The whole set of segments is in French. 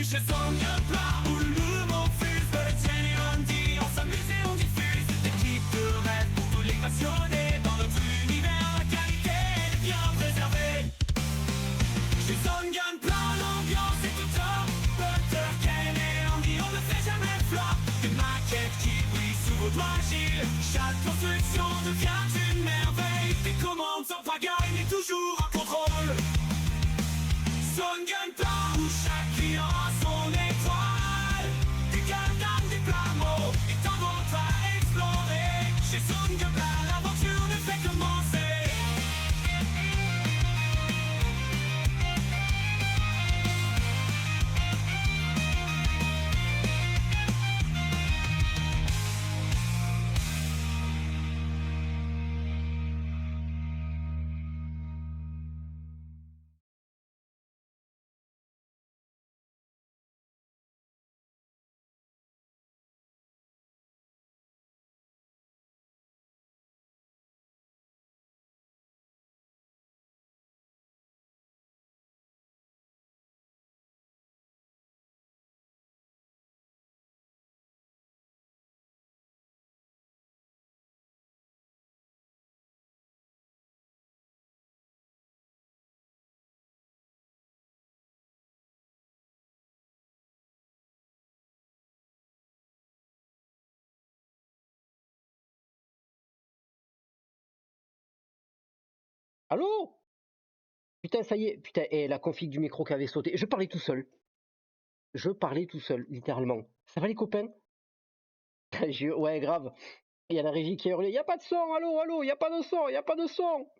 chez Sonia Plat, où l'humour fuse, de la tienne et on dit, on s'amuse et on diffuse des clips de rêve pour tous les passionnés. Dans notre univers, la qualité est bien préservée. Chez Sonia Plat, l'ambiance est tout top. Butter, Ken et Andy, on ne fait jamais flop. Des maquettes qui brillent sous vos doigts agiles. Chaque construction devient une merveille. Des commandes sans pagaille, mais toujours en contrôle. Son Gunpla, où chaque client a son étoile. Des gardans, des plats mots, et tant d'autres à explorer. Chez Son Gunpla, l'aventure ne fait que commencer. Allô? Putain, ça y est, putain, et la config du micro qui avait sauté. Je parlais tout seul. Je parlais tout seul, littéralement. Ça va les copains? Ouais, grave. Il y a la régie qui a hurlé. Y a pas de son, allô, allô, y a pas de son, y a pas de son.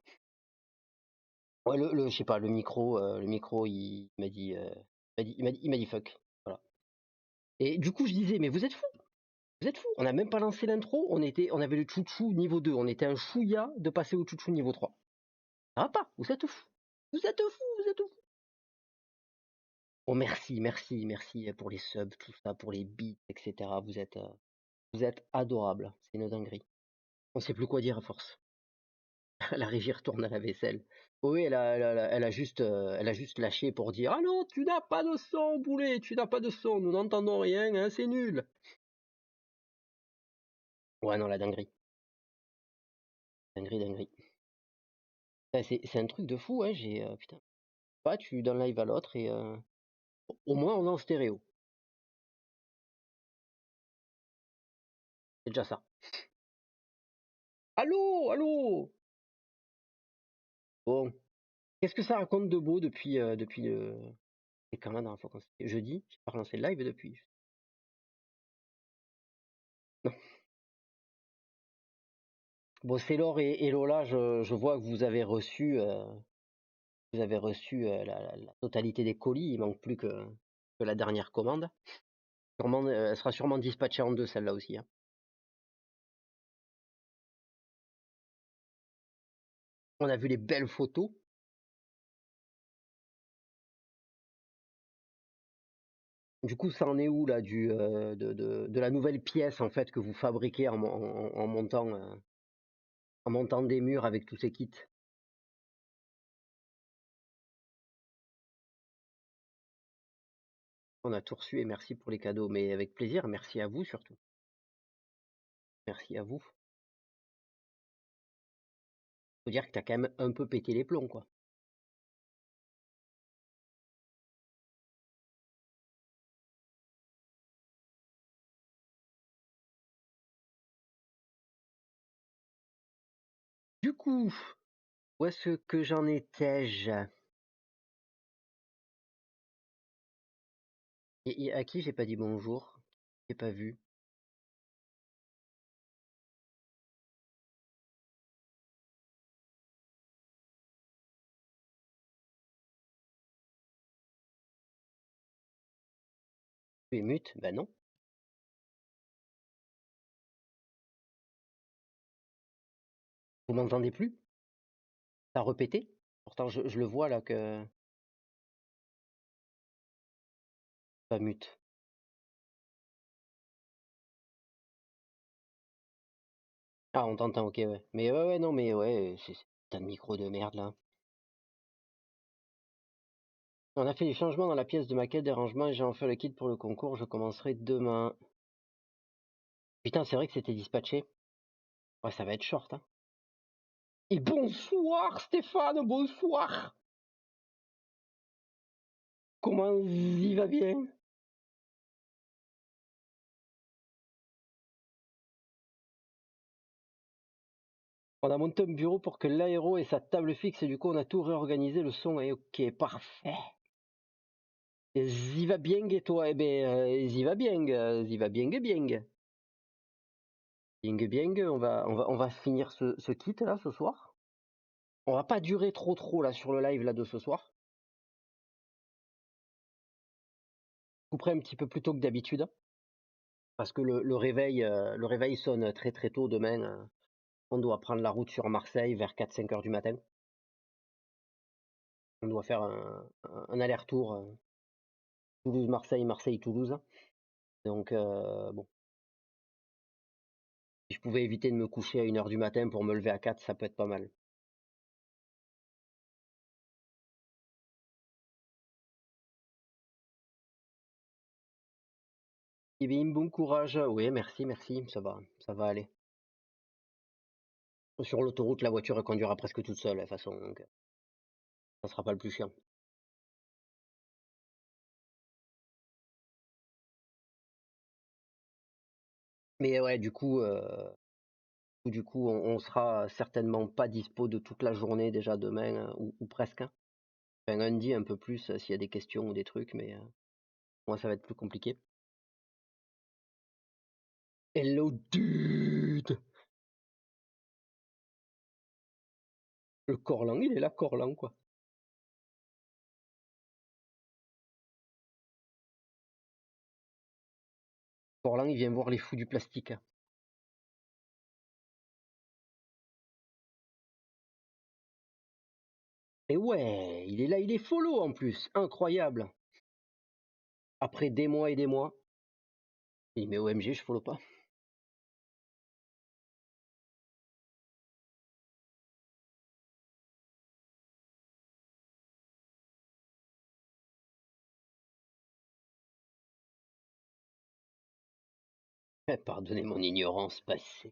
Ouais, je sais pas, le micro, il m'a dit fuck. Voilà. Et du coup, je disais, mais vous êtes fous? Vous êtes fous? On n'a même pas lancé l'intro. On avait le chouchou niveau 2. On était un chouïa de passer au chouchou niveau 3. Ça va pas? Vous êtes fous? Vous êtes fous? Vous êtes fous? Oh, merci, merci, merci pour les subs, tout ça, pour les beats, etc. Vous êtes adorables. C'est une dinguerie. On sait plus quoi dire à force. La régie retourne à la vaisselle. Oui, elle a juste lâché pour dire: ah non, tu n'as pas de son, boulet, tu n'as pas de son, nous n'entendons rien, hein, c'est nul. Ouais, non, la dinguerie. Dinguerie, dinguerie. C'est un truc de fou, hein, putain. Pas, tu d'un live à l'autre et au moins on est en stéréo. C'est déjà ça. Allô, allô. Bon, qu'est-ce que ça raconte de beau depuis. C'est quand la dernière fois qu'on s'était jeudi, j'ai pas relancé le live depuis. Non. Bon, Célor et Lola, je vois que vous avez reçu la totalité des colis. Il manque plus que la dernière commande. Sûrement, elle sera sûrement dispatchée en deux, celle-là aussi, hein. On a vu les belles photos. Du coup, ça en est où là de la nouvelle pièce en fait que vous fabriquez en montant des murs avec tous ces kits? On a tout reçu et merci pour les cadeaux, mais avec plaisir. Merci à vous surtout. Merci à vous. Faut dire que t'as quand même un peu pété les plombs, quoi. Du coup, où est-ce que j'en étais-je? Et à qui j'ai pas dit bonjour? J'ai pas vu. Tu es mute? Ben non. Vous m'entendez plus? Ça a répété? Pourtant, je le vois là que. Pas mute. Ah, on t'entend, ok, ouais. Mais ouais, ouais, non, mais ouais, c'est putain de micro de merde là. On a fait les changements dans la pièce de maquette des rangements et j'ai enfin le kit pour le concours. Je commencerai demain. Putain, c'est vrai que c'était dispatché. Ouais, ça va être short, hein. Et bonsoir Stéphane, bonsoir. Comment y va bien? On a monté un bureau pour que l'aéro ait sa table fixe et du coup on a tout réorganisé, le son est ok, parfait. Et y va bien et toi? Eh ben, y va bien, y va bien, bien. Bien, bien, on va finir ce kit là ce soir. On va pas durer trop là sur le live là de ce soir. Je couperai un petit peu plus tôt que d'habitude parce que le réveil sonne très tôt demain. On doit prendre la route sur Marseille vers 4-5 heures du matin. On doit faire un aller-retour Toulouse-Marseille, Marseille-Toulouse. Donc bon, si je pouvais éviter de me coucher à 1 heure du matin pour me lever à 4, ça peut être pas mal. Eh bien, bon courage. Oui, merci, merci, ça va aller. Sur l'autoroute, la voiture elle conduira presque toute seule de toute façon, donc ça sera pas le plus chiant. Mais ouais, du coup, on sera certainement pas dispo de toute la journée déjà demain, ou presque, hein. Enfin, lundi un peu plus s'il y a des questions ou des trucs, mais moi ça va être plus compliqué. Hello dude! Le Corlan, il est là, Corlan, quoi. Corlan, il vient voir les fous du plastique. Et ouais, il est là, il est follow en plus, incroyable. Après des mois et des mois. Il dit, mais OMG, je follow pas. Pardonnez mon ignorance passée.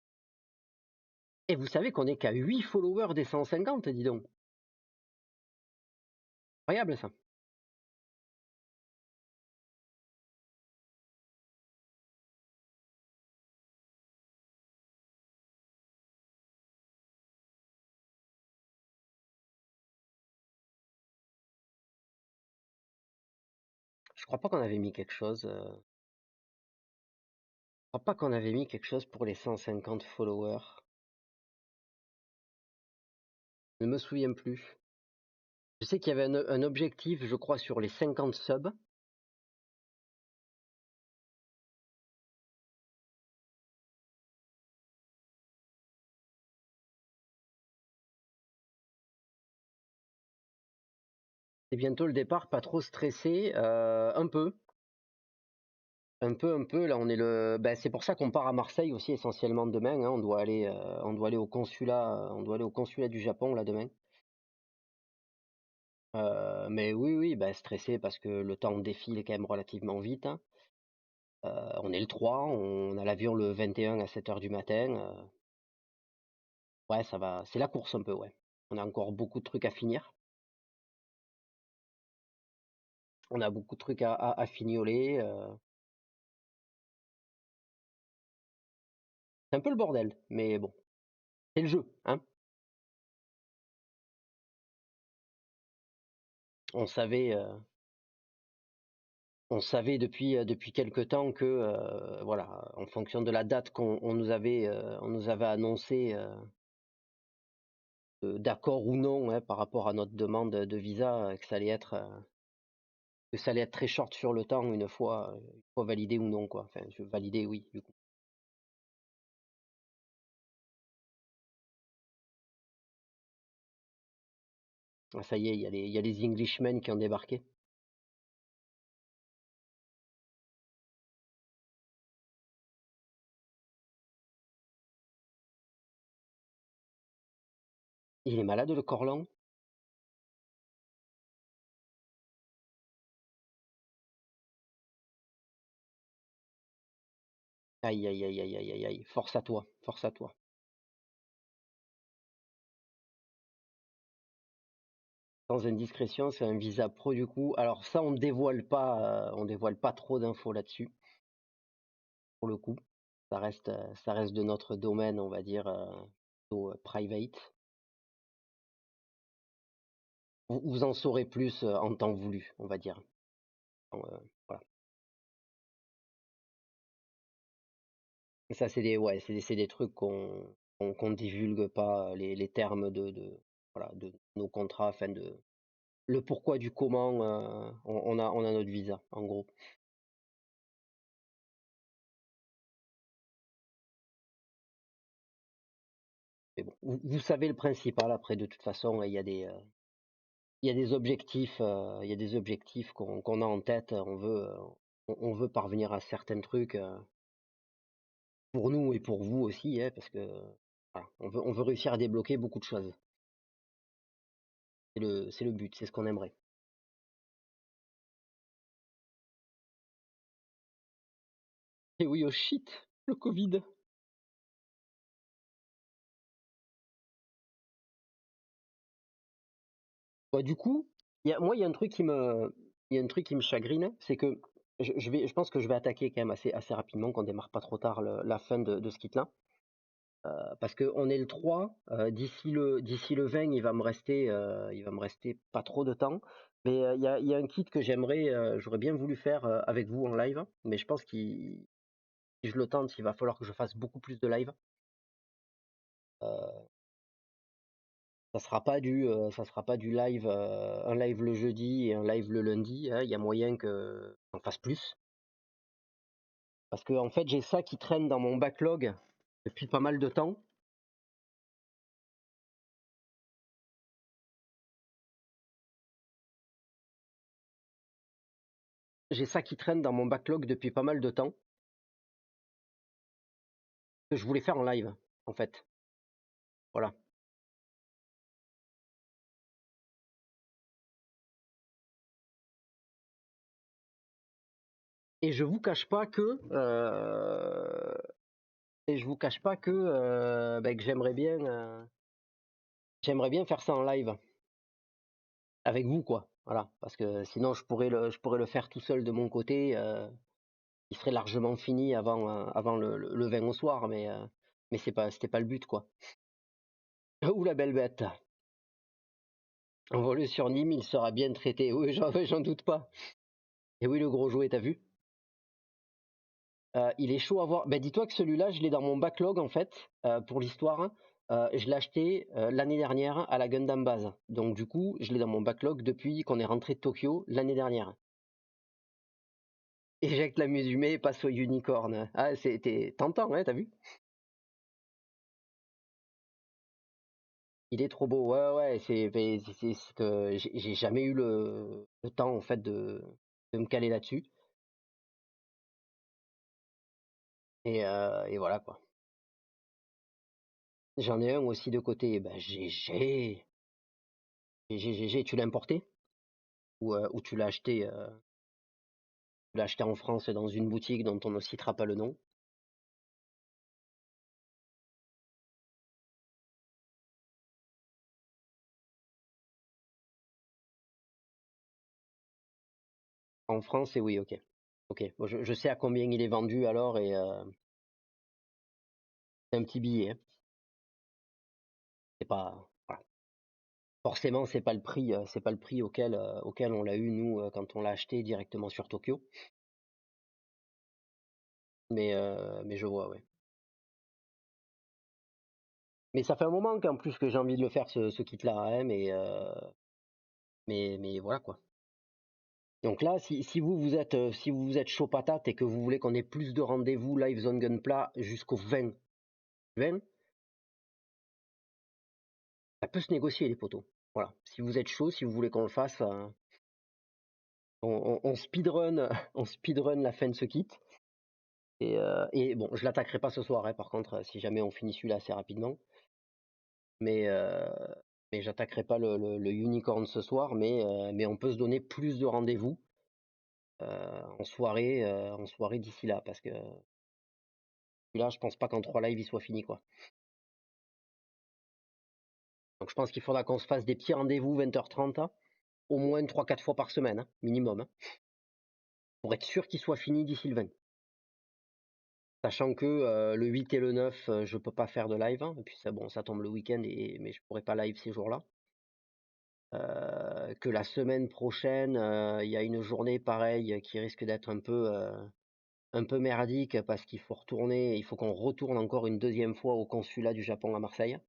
Et vous savez qu'on est qu'à 8 followers des 150, dis donc. Incroyable ça. Je crois pas qu'on avait mis quelque chose. Je crois pas qu'on avait mis quelque chose pour les 150 followers. Je ne me souviens plus. Je sais qu'il y avait un objectif, je crois, sur les 50 subs. C'est bientôt le départ, pas trop stressé. Un peu. Un peu. Là, on est le. Ben, c'est pour ça qu'on part à Marseille aussi essentiellement demain, hein. On doit aller au consulat. On doit aller au consulat du Japon là demain. Mais oui, oui, bah, stressé parce que le temps défile quand même relativement vite, hein. On est le 3, on a l'avion le 21 à 7 heures du matin. Ouais, ça va. C'est la course un peu, ouais. On a encore beaucoup de trucs à finir. On a beaucoup de trucs à fignoler. C'est un peu le bordel, mais bon, c'est le jeu, hein. On savait, euh, on savait depuis quelque temps que, voilà, en fonction de la date qu'on on nous avait annoncé, d'accord ou non, hein, par rapport à notre demande de visa, que ça allait être très short sur le temps une fois validé ou non, quoi. Enfin, je validé, oui, du coup. Ah, ça y est, il y a les Englishmen qui ont débarqué. Il est malade, le Corlan? Aïe, aïe, aïe, aïe, aïe, aïe, aïe. Force à toi, force à toi. Sans indiscrétion, c'est un visa pro du coup. Alors ça, on dévoile pas trop d'infos là-dessus, pour le coup. Ça reste de notre domaine, on va dire, plutôt, private. Vous en saurez plus en temps voulu, on va dire. Voilà. Et ça, ouais, c'est des trucs qu'on divulgue pas les termes voilà, de nos contrats, afin de le pourquoi du comment on a notre visa, en gros. Mais bon, vous savez le principal. Après, de toute façon, il y a des objectifs, il y a des objectifs qu'on a en tête. On veut parvenir à certains trucs pour nous et pour vous aussi, hein, parce que voilà, on veut réussir à débloquer beaucoup de choses. C'est le but, c'est ce qu'on aimerait. Et oui, oh shit, le Covid. Bah, du coup, moi, il y a un truc qui me chagrine, c'est que je pense que je vais attaquer quand même assez rapidement, qu'on démarre pas trop tard la fin de ce kit-là. Parce qu'on est le 3, d'ici le 20, il va me rester pas trop de temps. Mais il y a un kit que j'aurais bien voulu faire avec vous en live, mais je pense que si je le tente, il va falloir que je fasse beaucoup plus de live. Euh, ça sera pas du live, un live le jeudi et un live le lundi, hein. Il y a moyen que j'en fasse plus. Parce que en fait, j'ai ça qui traîne dans mon backlog depuis pas mal de temps. J'ai ça qui traîne dans mon backlog depuis pas mal de temps, que je voulais faire en live, en fait. Voilà. Et je vous cache pas que ben, que j'aimerais bien faire ça en live avec vous, quoi. Voilà, parce que sinon je pourrais le faire tout seul de mon côté. Il serait largement fini avant le 20 au soir, mais c'était pas le but, quoi. Ouh, la belle bête. Envoie-le sur Nîmes, il sera bien traité. Oui, j'en doute pas. Et oui, le gros jouet, t'as vu? Il est chaud à voir. Ben, dis-toi que celui-là, je l'ai dans mon backlog, en fait, pour l'histoire. Je l'ai acheté l'année dernière à la Gundam Base. Donc du coup, je l'ai dans mon backlog depuis qu'on est rentré de Tokyo l'année dernière. Éjecte la Musume et passe au Unicorn. Ah, c'était tentant, hein, t'as vu? Il est trop beau. Ouais, ouais, c'est ce que j'ai jamais eu le temps, en fait, de me caler là-dessus. Et voilà, quoi. J'en ai un aussi de côté. Ben, tu l'as importé? Ou tu l'as acheté en France dans une boutique dont on ne citera pas le nom? En France, et oui, ok. Ok, bon, je sais à combien il est vendu alors, et c'est un petit billet, hein. C'est pas, voilà. Forcément, c'est pas le prix auquel on l'a eu nous quand on l'a acheté directement sur Tokyo. Mais je vois, ouais. Mais ça fait un moment qu'en plus que j'ai envie de le faire ce kit-là, hein, mais voilà, quoi. Donc là, si vous êtes chaud patate et que vous voulez qu'on ait plus de rendez-vous Live Zone Gunpla jusqu'au 20 juin, ça peut se négocier, les poteaux. Voilà. Si vous êtes chaud, si vous voulez qu'on le fasse, on speedrun, on speedrun la fin de ce kit. Et bon, je l'attaquerai pas ce soir, hein, par contre, si jamais on finit celui-là assez rapidement. Mais, euh, mais j'attaquerai pas le Unicorn ce soir, mais on peut se donner plus de rendez-vous en soirée d'ici là, parce que Là, je pense pas qu'en 3 lives, il soit fini, quoi. Donc je pense qu'il faudra qu'on se fasse des petits rendez-vous 20h30, hein, au moins 3-4 fois par semaine, hein, minimum, hein, pour être sûr qu'il soit fini d'ici le 20. Sachant que le 8 et le 9, je peux pas faire de live, hein, et puis ça, bon, ça tombe le week-end, mais je pourrais pas live ces jours-là. Que la semaine prochaine, il y a une journée pareille qui risque d'être un peu merdique parce qu'il faut retourner, il faut qu'on retourne encore une deuxième fois au consulat du Japon à Marseille.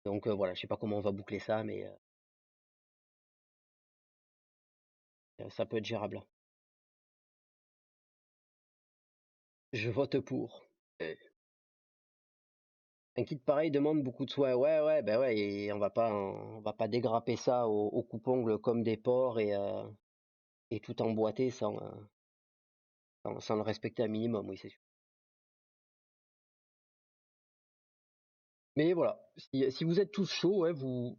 Donc voilà, je sais pas comment on va boucler ça, mais ça peut être gérable. Je vote pour. Euh, Un kit pareil demande beaucoup de soins. Ouais, ouais, ben ouais, et on va pas dégrapper ça au coupe-ongles comme des porcs et tout emboîter sans le respecter un minimum, oui, c'est sûr. Mais voilà, si vous êtes tous chauds, ouais, vous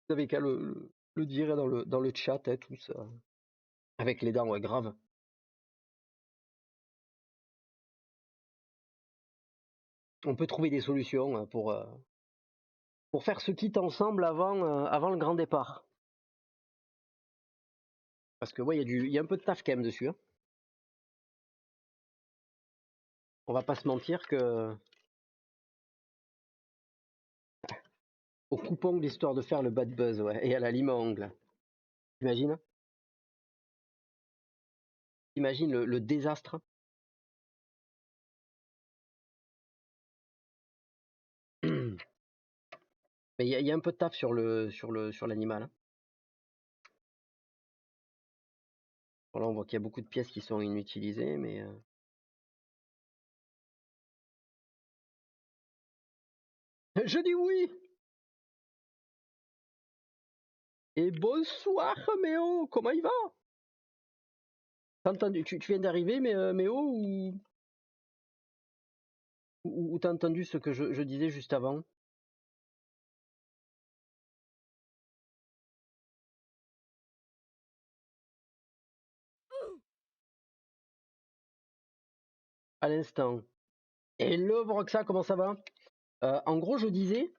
avez qu'à le dire dans le chat, hein, tous, avec les dents, ouais, grave. On peut trouver des solutions pour faire ce kit ensemble avant le grand départ. Parce que ouais, il y a un peu de taf quand même dessus, hein. On va pas se mentir que au coupon l'histoire de faire le bad buzz, ouais, et à la lime à ongles. T'imagines? T'imagines le désastre? Mais il y a un peu de taf sur l'animal, hein. Voilà, on voit qu'il y a beaucoup de pièces qui sont inutilisées, mais je dis oui! Et bonsoir Méo, comment il va? T'as entendu, tu viens d'arriver, mais Méo, ou t'as entendu ce que je disais juste avant? À l'instant. Hello Broxa, comment ça va? En gros, je disais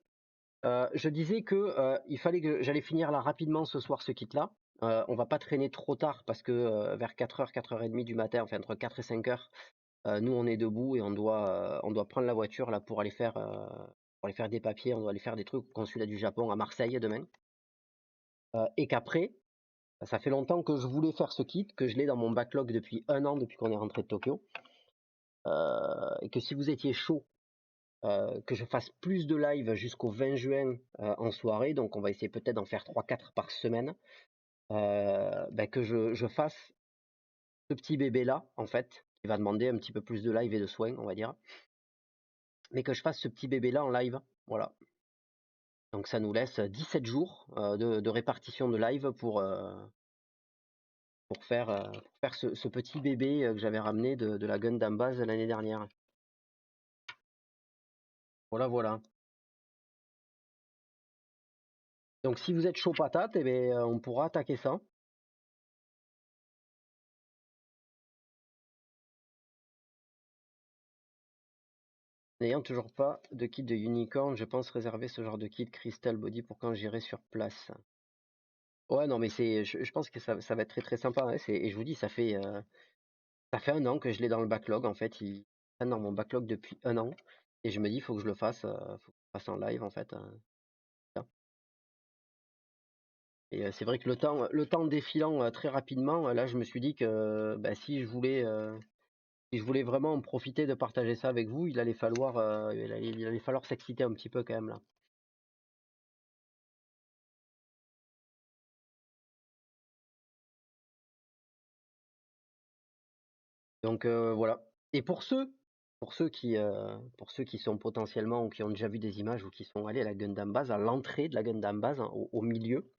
que il fallait que j'allais finir là rapidement ce soir ce kit-là. On va pas traîner trop tard parce que vers 4h, 4h30 du matin, enfin entre 4 et 5h, nous on est debout et on doit prendre la voiture là pour aller faire des papiers, on doit aller faire des trucs au consulat du Japon à Marseille demain. Et qu'après, ça fait longtemps que je voulais faire ce kit, que je l'ai dans mon backlog depuis 1 an depuis qu'on est rentré de Tokyo. Et que si vous étiez chaud, que je fasse plus de live jusqu'au 20 juin en soirée, donc on va essayer peut-être d'en faire 3-4 par semaine, que je fasse ce petit bébé-là, en fait, qui va demander un petit peu plus de live et de soins, on va dire, mais que je fasse ce petit bébé-là en live, voilà. Donc ça nous laisse 17 jours de répartition de live pour faire ce petit bébé que j'avais ramené de la Gundam base l'année dernière. Voilà, voilà. Donc si vous êtes chaud patate, eh ben, on pourra attaquer ça. N'ayant toujours pas de kit de unicorn, je pense réserver ce genre de kit Crystal Body pour quand j'irai sur place. Ouais, non, mais je pense que ça va être très très sympa, hein. Et je vous dis, ça fait 1 an que je l'ai dans le backlog. En fait, il est dans mon backlog depuis 1 an. Et je me dis, il faut que je le fasse, faut que je le fasse en live en fait. Et c'est vrai que le temps défilant très rapidement, là, je me suis dit que bah, si je voulais vraiment en profiter de partager ça avec vous, il allait falloir s'exciter un petit peu quand même là. Donc voilà. Et pour ceux qui sont potentiellement ou qui ont déjà vu des images ou qui sont allés à la Gundam Base, à l'entrée de la Gundam Base, hein, au milieu,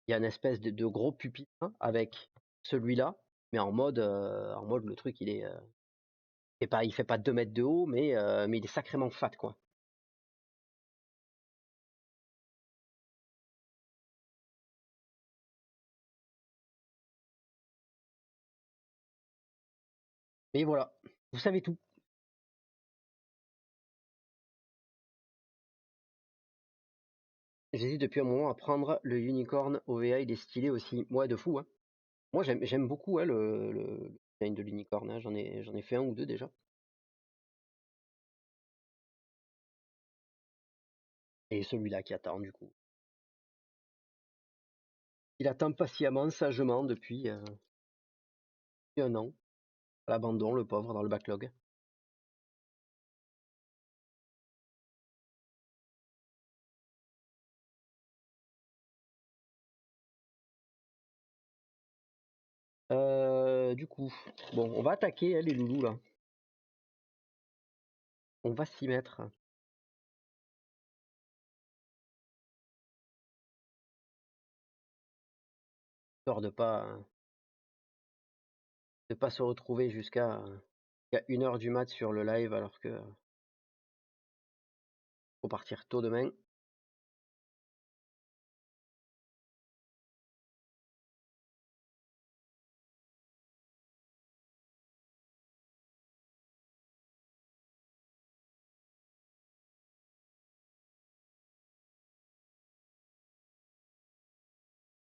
il y a une espèce de gros pupitre hein, avec celui-là, mais en mode le truc il fait pas 2 mètres de haut, mais il est sacrément fat quoi. Et voilà, vous savez tout. J'hésite depuis un moment à prendre le Unicorn OVA, il est stylé aussi. Ouais, de fou, hein. Moi, j'aime beaucoup ouais, le design de l'Unicorn, hein. J'en ai fait un ou deux déjà. Et celui-là qui attend, du coup. Il attend patiemment, sagement, depuis un an. À l'abandon, le pauvre, dans le backlog. Du coup, bon, on va attaquer hein, les loulous, là. On va s'y mettre. Histoire de pas se retrouver jusqu'à 1 heure du mat sur le live alors que faut partir tôt demain.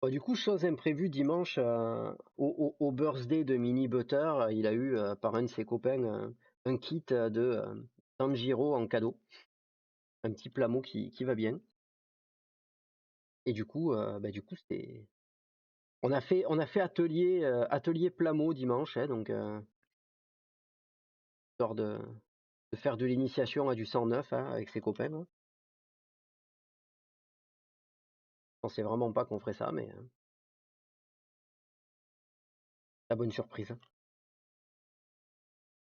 Du coup, chose imprévue, dimanche, au birthday de Mini Butter, il a eu par un de ses copains un kit de Tanjiro en cadeau. Un petit plat qui va bien. Et du coup, c'était. On a fait atelier Plamo dimanche, hein, donc histoire de faire de l'initiation à du 109 hein, avec ses copains. Hein. Je pensais vraiment pas qu'on ferait ça, mais la bonne surprise.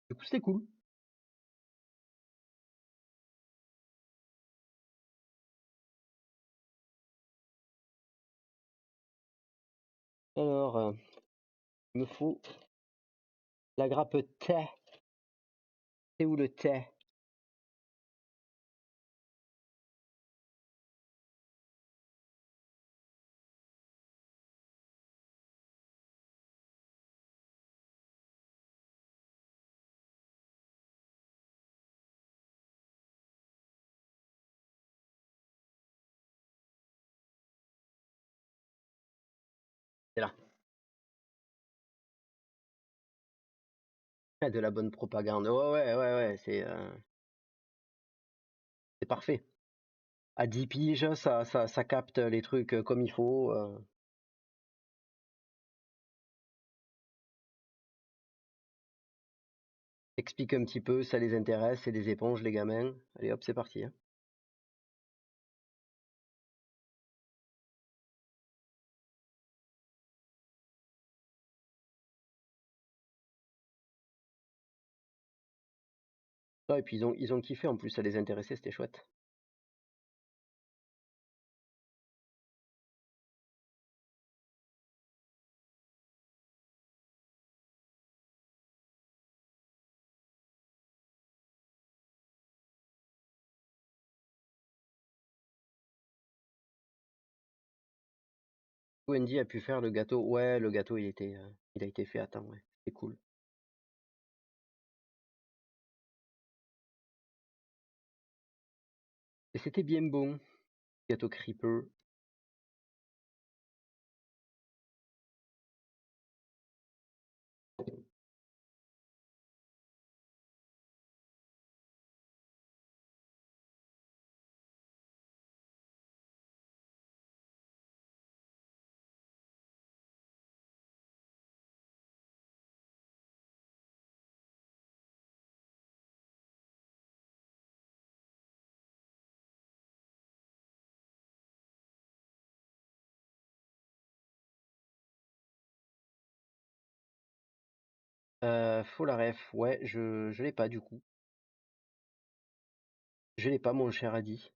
Du coup, c'était cool. Alors, il me faut la grappe thé. C'est où le thé? C'est là. Ah, de la bonne propagande. Ouais, ouais, ouais, ouais, c'est parfait. À 10 piges, ça capte les trucs comme il faut. Explique un petit peu, ça les intéresse, c'est des éponges, les gamins. Allez hop, c'est parti. Hein. Ah, et puis ils ont kiffé en plus, ça les intéressait, c'était chouette. Wendy a pu faire le gâteau. Ouais, le gâteau, il a été fait à temps, ouais. C'est cool. Et c'était bien bon, gâteau Creeper. Faut la ref, ouais, je l'ai pas du coup. Je l'ai pas, mon cher Adi.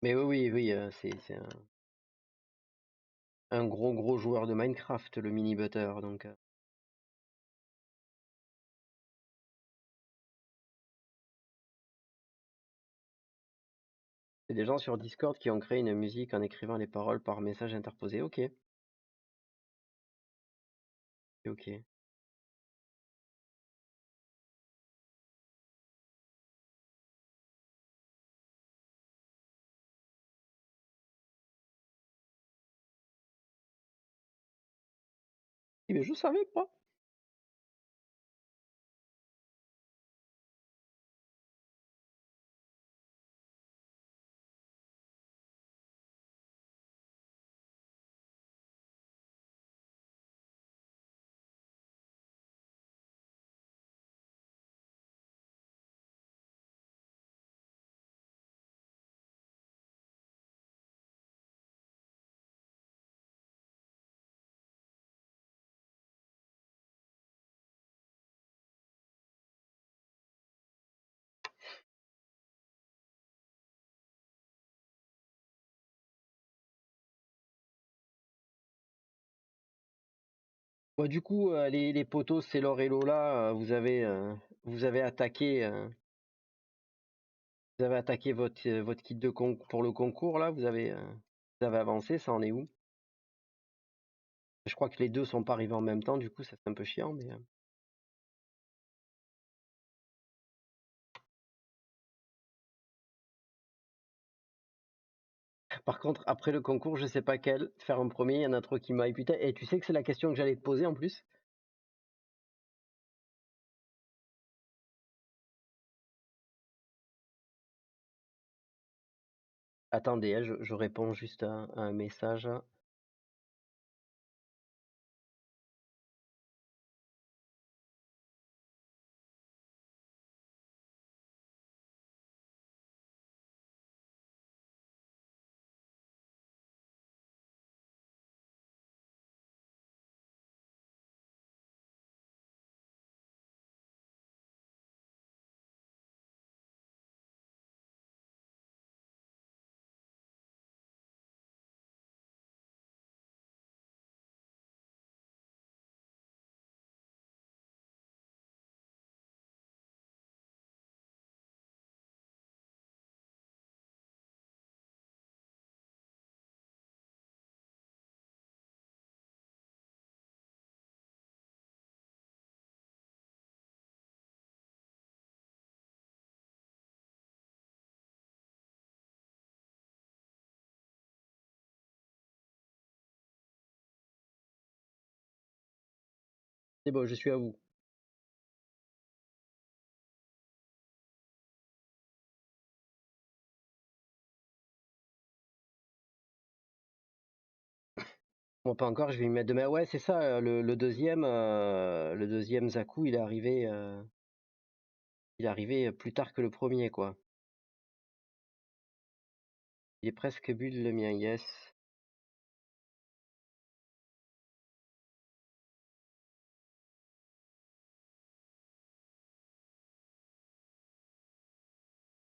Mais oui, oui, oui, un gros joueur de Minecraft, le mini butter, donc c'est des gens sur Discord qui ont créé une musique en écrivant les paroles par message interposé. Ok, ok. Eh bien, je savais pas. Bon, du coup, les potos, c'est Laure et Lola, vous avez attaqué votre kit de pour le concours là, vous avez avancé, ça en est où? Je crois que les deux sont pas arrivés en même temps, du coup ça c'est un peu chiant, mais par contre après le concours, je sais pas quel, faire un premier, il y en a trop qui m'aillent putain. Et tu sais que c'est la question que j'allais te poser en plus? Attendez, hein, je réponds juste à un message. C'est bon, je suis à vous. Bon, pas encore, je vais y mettre demain. Ouais, c'est ça, le deuxième Zaku, il est arrivé plus tard que le premier, quoi. Il est presque bulle le mien, yes.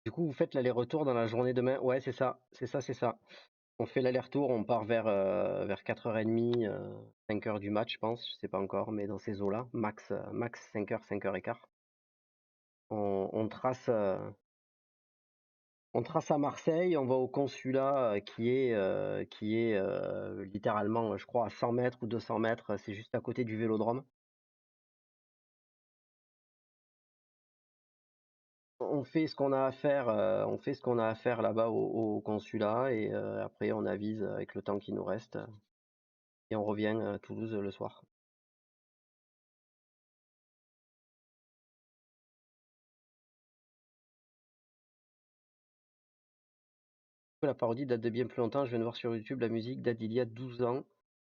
Du coup, vous faites l'aller-retour dans la journée demain? Ouais, c'est ça, c'est ça, c'est ça. On fait l'aller-retour, on part vers 4h30, 5h du match, je pense, je sais pas encore, mais dans ces eaux-là, max 5h, 5h15. On trace à Marseille, on va au consulat qui est littéralement, je crois, à 100 mètres ou 200 mètres, c'est juste à côté du vélodrome. On fait ce qu'on a à faire, on fait ce qu'on a à faire là-bas au consulat et après on avise avec le temps qui nous reste et on revient à Toulouse le soir. La parodie date de bien plus longtemps, je viens de voir sur YouTube, la musique date d'il y a 12 ans.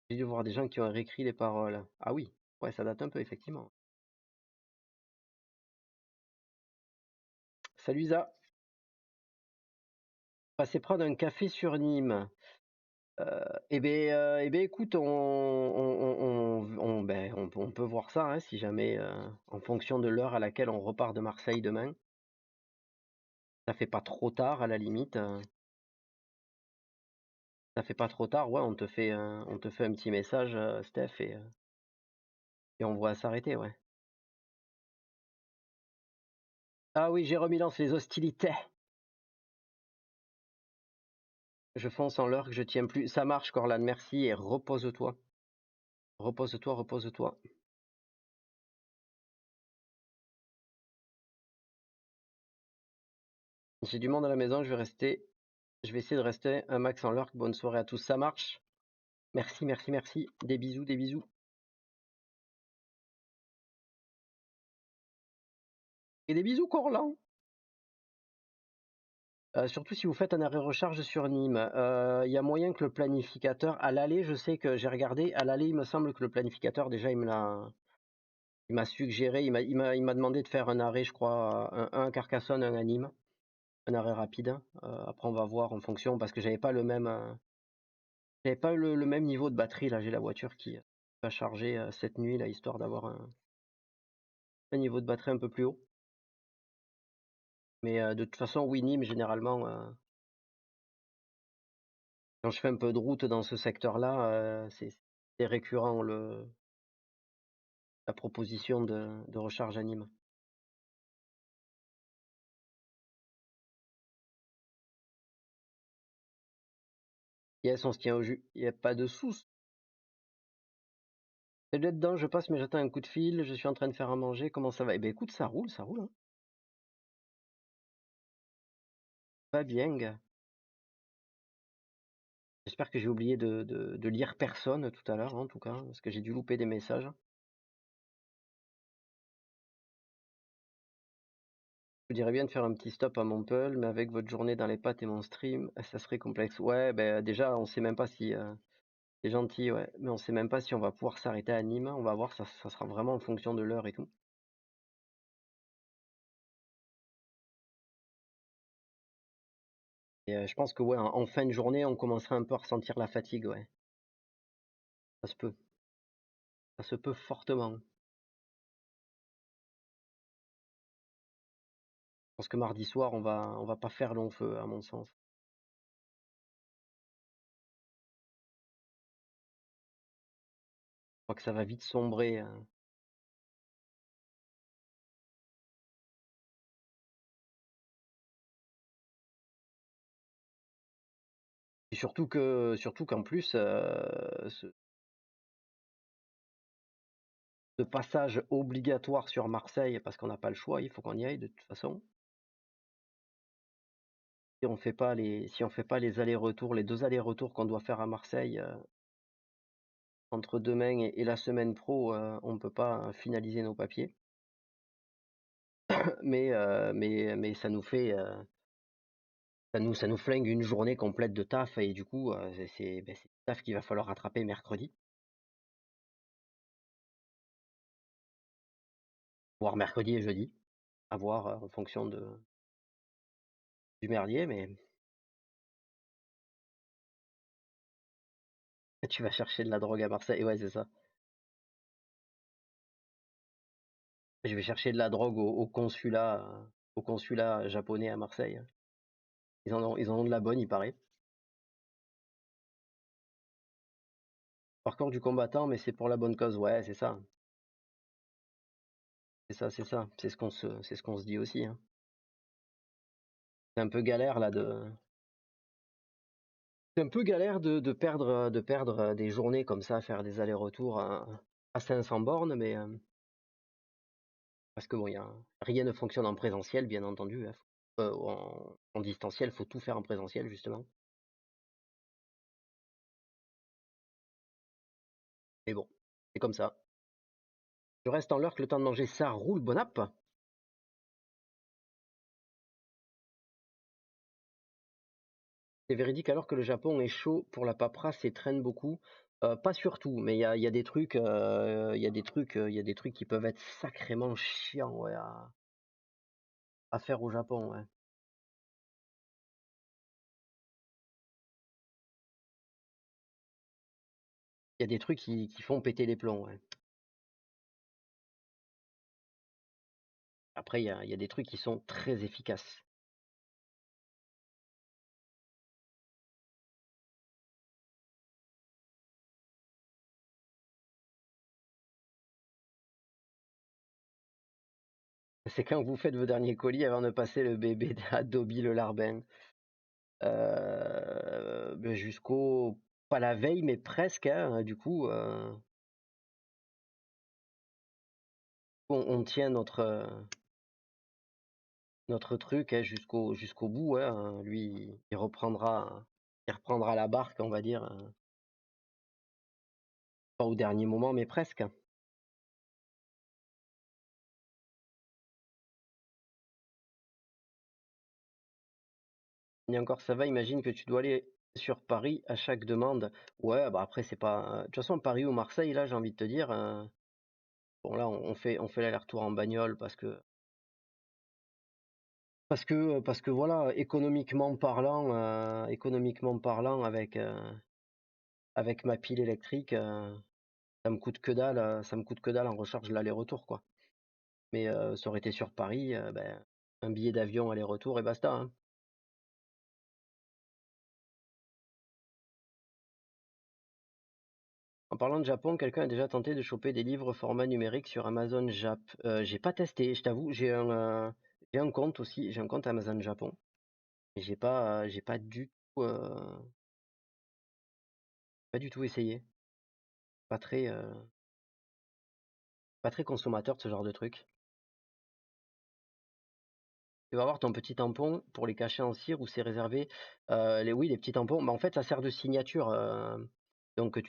J'ai dû voir des gens qui ont réécrit les paroles. Ah oui, ouais, ça date un peu effectivement. Salut Isa, passez prendre un café sur Nîmes. Écoute, on peut voir ça, hein, si jamais, en fonction de l'heure à laquelle on repart de Marseille demain. Ça fait pas trop tard à la limite. ça fait pas trop tard, ouais, on te fait un petit message, Steph, et on voit s'arrêter, ouais. Ah oui, Jérôme lance les hostilités. Je fonce en l'heure que je tiens plus. Ça marche, Corlan, merci et repose-toi. Repose-toi, repose-toi. J'ai du monde à la maison, je vais essayer de rester un max en l'heure. Bonne soirée à tous, ça marche. Merci, merci, merci. Des bisous, des bisous. Et des bisous, Corlan. Surtout si vous faites un arrêt recharge sur Nîmes. Il y a moyen que le planificateur, à l'aller, je sais que j'ai regardé, à l'aller, il me semble que le planificateur, déjà, il m'a suggéré, il m'a demandé de faire un arrêt, je crois, un à Carcassonne, un à Nîmes, un arrêt rapide. Après, on va voir en fonction, parce que j'avais pas le même niveau de batterie. Là, j'ai la voiture qui va charger cette nuit, là, histoire d'avoir un niveau de batterie un peu plus haut. Mais de toute façon, oui, Nîmes, généralement, quand je fais un peu de route dans ce secteur-là, c'est récurrent la proposition de recharge à Nîmes. Yes, on se tient au jus. Il n'y a pas de sous. Salut là-dedans, je passe, mais j'attends un coup de fil. Je suis en train de faire à manger. Comment ça va? Eh ben écoute, ça roule, ça roule. Hein. Pas bien, gars. J'espère que j'ai oublié de lire personne tout à l'heure, en tout cas, parce que j'ai dû louper des messages. Je vous dirais bien de faire un petit stop à Montpellier, mais avec votre journée dans les pattes et mon stream, ça serait complexe. Ouais, ben déjà, on sait même pas si. C'est gentil, ouais, mais on sait même pas si on va pouvoir s'arrêter à Nîmes. On va voir, ça sera vraiment en fonction de l'heure et tout. Et je pense que ouais, en fin de journée, on commencera un peu à ressentir la fatigue, ouais. Ça se peut. Ça se peut fortement. Je pense que mardi soir, on va pas faire long feu, à mon sens. Je crois que ça va vite sombrer. Et surtout qu'en plus, ce passage obligatoire sur Marseille, parce qu'on n'a pas le choix, il faut qu'on y aille de toute façon. Si on fait pas les allers-retours, les 2 allers-retours qu'on doit faire à Marseille, entre demain et la semaine pro, on peut pas finaliser nos papiers. Mais ça nous fait, ça nous flingue une journée complète de taf et du coup, c'est du taf qu'il va falloir rattraper mercredi, voire mercredi et jeudi, à voir, en fonction du merdier, mais tu vas chercher de la drogue à Marseille, ouais, c'est ça. Je vais chercher de la drogue au consulat japonais à Marseille. Ils en ont de la bonne, il paraît. Parcours du combattant, mais c'est pour la bonne cause, ouais, c'est ça. C'est ça, c'est ça. C'est ce qu'on se dit aussi, hein. C'est un peu galère là c'est un peu galère de perdre des journées comme ça, à faire des allers-retours à 500 bornes, mais parce que bon, rien ne fonctionne en présentiel, bien entendu. Hein. En distanciel, faut tout faire en présentiel, justement. Mais bon, c'est comme ça. Je reste en l'heure que le temps de manger, ça roule, bon app. C'est véridique alors que le Japon est chaud pour la paperasse et traîne beaucoup. Pas surtout, mais il y a des trucs, il y a des trucs qui peuvent être sacrément chiants, ouais, à faire au Japon, ouais. Il y a des trucs qui font péter les plombs, ouais. Après, il y a des trucs qui sont très efficaces. c'est quand vous faites vos derniers colis avant de passer le bébé à Dobby le larbin. Beh, jusqu'au pas la veille, mais presque, hein, du coup, on tient notre truc, hein, jusqu'au bout, hein. Lui, il reprendra la barque, on va dire, pas au dernier moment, mais presque. Et encore ça va, imagine que tu dois aller sur Paris à chaque demande. Ouais, bah, après c'est pas, de toute façon Paris ou Marseille, là, j'ai envie de te dire, bon là on fait l'aller-retour en bagnole parce que voilà, économiquement parlant avec ma pile électrique, ça me coûte que dalle en recharge l'aller-retour, quoi. Mais ça aurait été sur Paris, ben, un billet d'avion aller-retour et basta, hein. En parlant de Japon, quelqu'un a déjà tenté de choper des livres format numérique sur Amazon Jap? J'ai pas testé, je t'avoue, j'ai un compte aussi, j'ai un compte Amazon Japon. Et j'ai pas du tout essayé. Pas très, pas très consommateur de ce genre de truc. Tu vas avoir ton petit tampon pour les cacher en cire ou c'est réservé. Oui, les petits tampons, bah, en fait, ça sert de signature. Donc,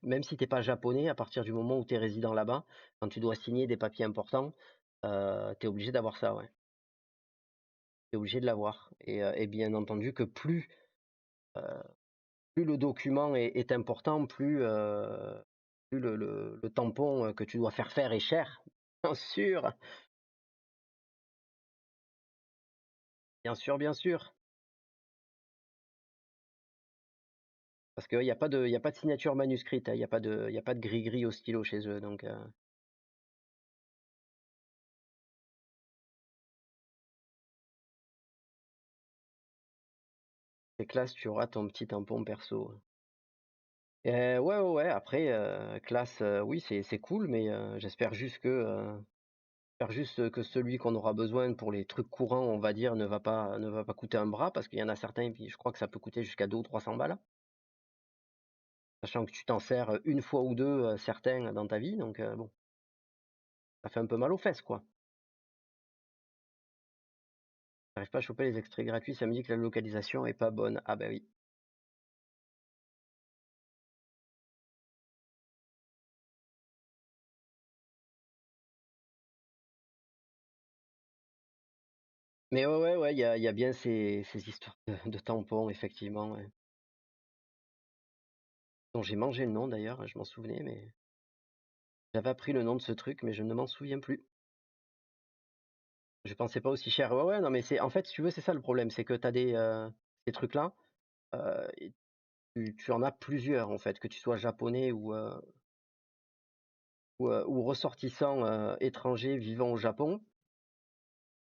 même si t'es pas japonais, à partir du moment où tu es résident là-bas, quand tu dois signer des papiers importants, tu es obligé d'avoir ça, ouais. Tu es obligé de l'avoir. Et bien entendu que euh, plus le document est important, plus le tampon que tu dois faire est cher. Bien sûr, bien sûr, bien sûr. Parce qu'il y a pas de signature manuscrite, hein, il y a pas de gris-gris au stylo chez eux, donc c'est classe, tu auras ton petit tampon perso. Ouais, ouais, ouais, après, classe, oui, c'est cool, mais j'espère juste que celui qu'on aura besoin pour les trucs courants, on va dire, ne va pas coûter un bras, parce qu'il y en a certains, puis je crois que ça peut coûter jusqu'à 200 ou 300 balles, sachant que tu t'en sers une fois ou deux, certains dans ta vie, donc bon, ça fait un peu mal aux fesses, quoi. J'arrive pas à choper les extraits gratuits, ça me dit que la localisation est pas bonne. Ah bah oui. Mais ouais, ouais, ouais, il y a bien ces histoires de tampons, effectivement, ouais. Dont j'ai mangé le nom d'ailleurs, je m'en souvenais, mais j'avais appris le nom de ce truc, mais je ne m'en souviens plus. Je pensais pas aussi cher. Ouais, ouais, non, mais c'est en fait, si tu veux, c'est ça le problème, c'est que tu as ces trucs-là, et tu en as plusieurs en fait, que tu sois japonais ou ressortissant étranger vivant au Japon.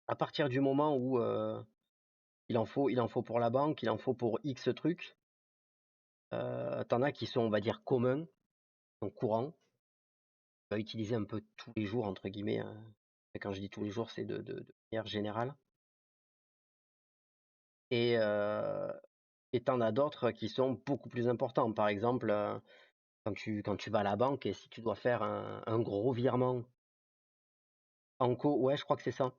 À partir du moment où il en faut pour la banque, il en faut pour X trucs, t'en as qui sont, on va dire, communs, donc courants, utiliser un peu tous les jours, entre guillemets, hein. Et quand je dis tous les jours, c'est de manière générale. Et t'en as d'autres qui sont beaucoup plus importants. Par exemple, quand tu vas à la banque et si tu dois faire un gros virement en ouais, je crois que c'est ça,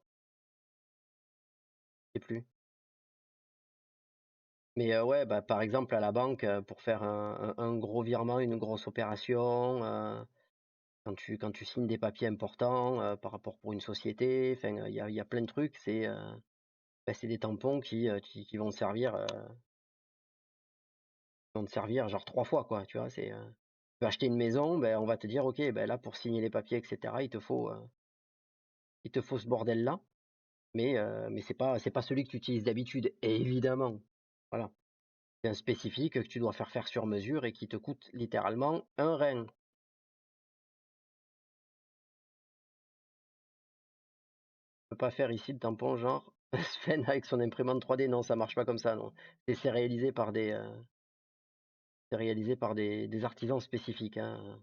je sais plus. Mais ouais, bah, par exemple, à la banque, pour faire un gros virement, une grosse opération, quand tu signes des papiers importants, par rapport pour une société, enfin, il y a plein de trucs, bah, c'est des tampons qui vont te servir genre 3 fois, quoi, tu vois? Tu veux acheter une maison, ben, on va te dire: «OK, ben, là, pour signer les papiers et cetera, il te faut ce bordel-là». Mais c'est pas celui que tu utilises d'habitude, évidemment. Voilà. C'est un spécifique que tu dois faire sur mesure et qui te coûte littéralement un rein. On peut pas faire ici de tampon genre Sven avec son imprimante 3D, non, ça marche pas comme ça, non. C'est réalisé par des artisans spécifiques, hein.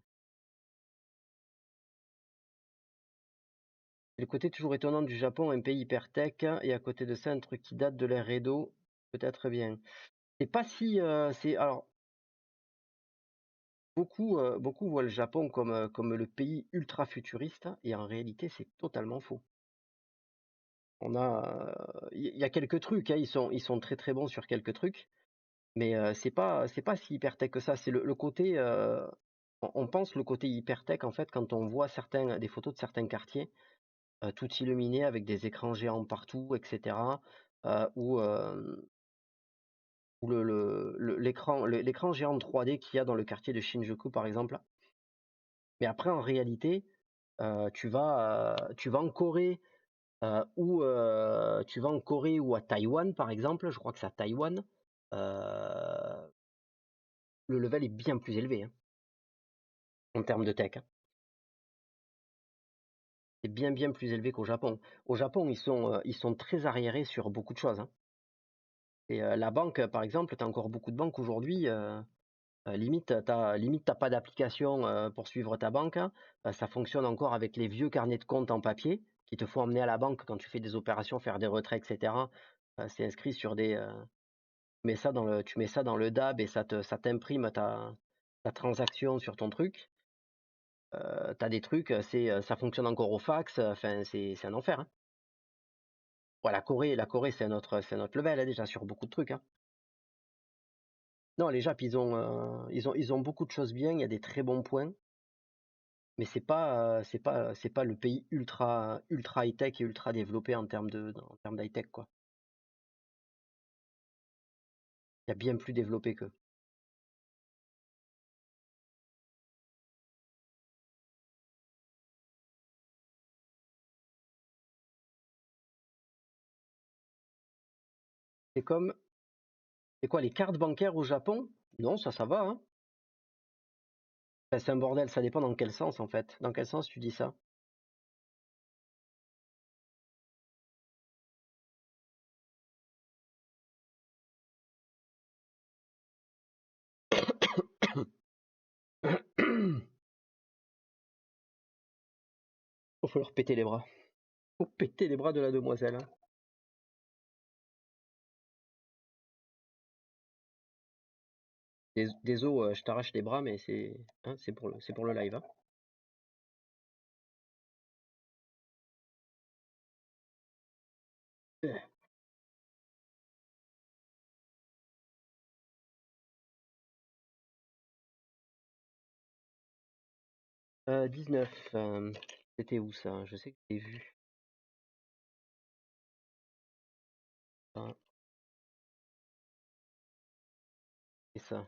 le côté toujours étonnant du Japon, un pays hyper tech, et à côté de ça, un truc qui date de l'ère Edo, peut-être bien. C'est pas si, alors beaucoup voient le Japon comme le pays ultra futuriste, et en réalité, c'est totalement faux. Il y a quelques trucs, hein, ils sont très très bons sur quelques trucs, mais c'est pas si hyper tech que ça. C'est le côté, on pense le côté hyper tech en fait quand on voit des photos de certains quartiers, tout illuminés avec des écrans géants partout, etc. Ou l'écran géant 3D qu'il y a dans le quartier de Shinjuku par exemple. Mais après en réalité, tu vas en Corée, tu vas en Corée ou à Taïwan par exemple, je crois que c'est à Taïwan, le level est bien plus élevé, hein, en termes de tech, hein. C'est bien bien plus élevé qu'au Japon. Au Japon, ils sont très arriérés sur beaucoup de choses, hein. Et la banque, par exemple, tu as encore beaucoup de banques aujourd'hui. Limite, t'as pas d'application pour suivre ta banque, hein. Ça fonctionne encore avec les vieux carnets de compte en papier qui te font emmener à la banque quand tu fais des opérations, faire des retraits, etc. C'est inscrit sur tu mets ça dans le DAB et ça t'imprime ta transaction sur ton truc. T'as des trucs, ça fonctionne encore au fax. Enfin, c'est un enfer, hein. Ouais, la Corée, c'est un autre level, hein, déjà sur beaucoup de trucs, hein. Non, les Japs, ils ont beaucoup de choses bien. Il y a des très bons points. Mais c'est pas le pays ultra high tech et ultra développé en termes d'high tech, quoi. Il y a bien plus développé qu'eux. C'est comme, c'est quoi, les cartes bancaires au Japon? Non, ça va, hein. Enfin, c'est un bordel, ça dépend dans quel sens en fait. Dans quel sens tu dis ça? Faut leur péter les bras. Faut péter les bras de la demoiselle, hein. Désolé, je t'arrache les bras, mais c'est pour le live, hein. Euh, 19, c'était où ça? Je sais que j'ai vu. Ah, c'est ça.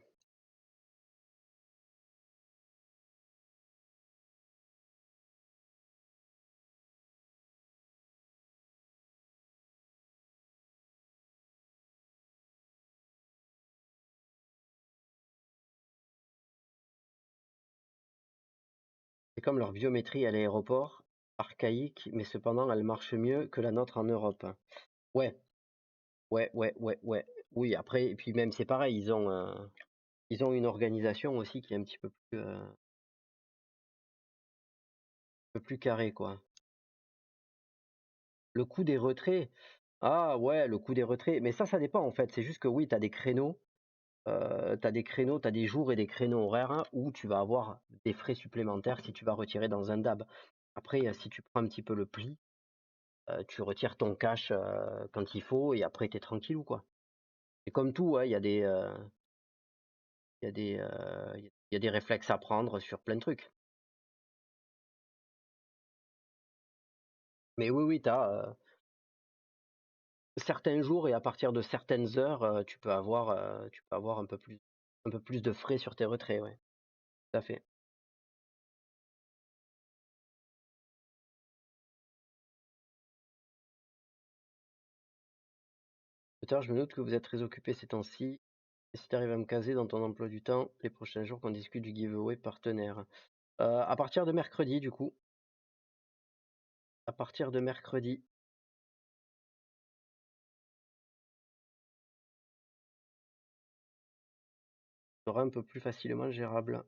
C'est comme leur biométrie à l'aéroport, archaïque, mais cependant elle marche mieux que la nôtre en Europe. Ouais, ouais, ouais, ouais, ouais. Oui, après, et puis même c'est pareil, ils ont une organisation aussi qui est un peu plus carrée, quoi. Le coût des retraits, ah ouais, le coût des retraits, mais ça dépend en fait. C'est juste que oui, t'as des jours et des créneaux horaires, hein, où tu vas avoir des frais supplémentaires si tu vas retirer dans un DAB. Après, si tu prends un petit peu le pli, tu retires ton cash quand il faut et après t'es tranquille ou quoi. C'est comme tout, hein, il y a des réflexes à prendre sur plein de trucs. Mais oui, oui, t'as certains jours et à partir de certaines heures, tu peux avoir un peu plus de frais sur tes retraits, ouais, tout à fait. Peut-être, je me doute que vous êtes très occupé ces temps-ci. Et si tu arrives à me caser dans ton emploi du temps, les prochains jours qu'on discute du giveaway partenaire. À partir de mercredi, du coup. À partir de mercredi, ça sera un peu plus facilement gérable.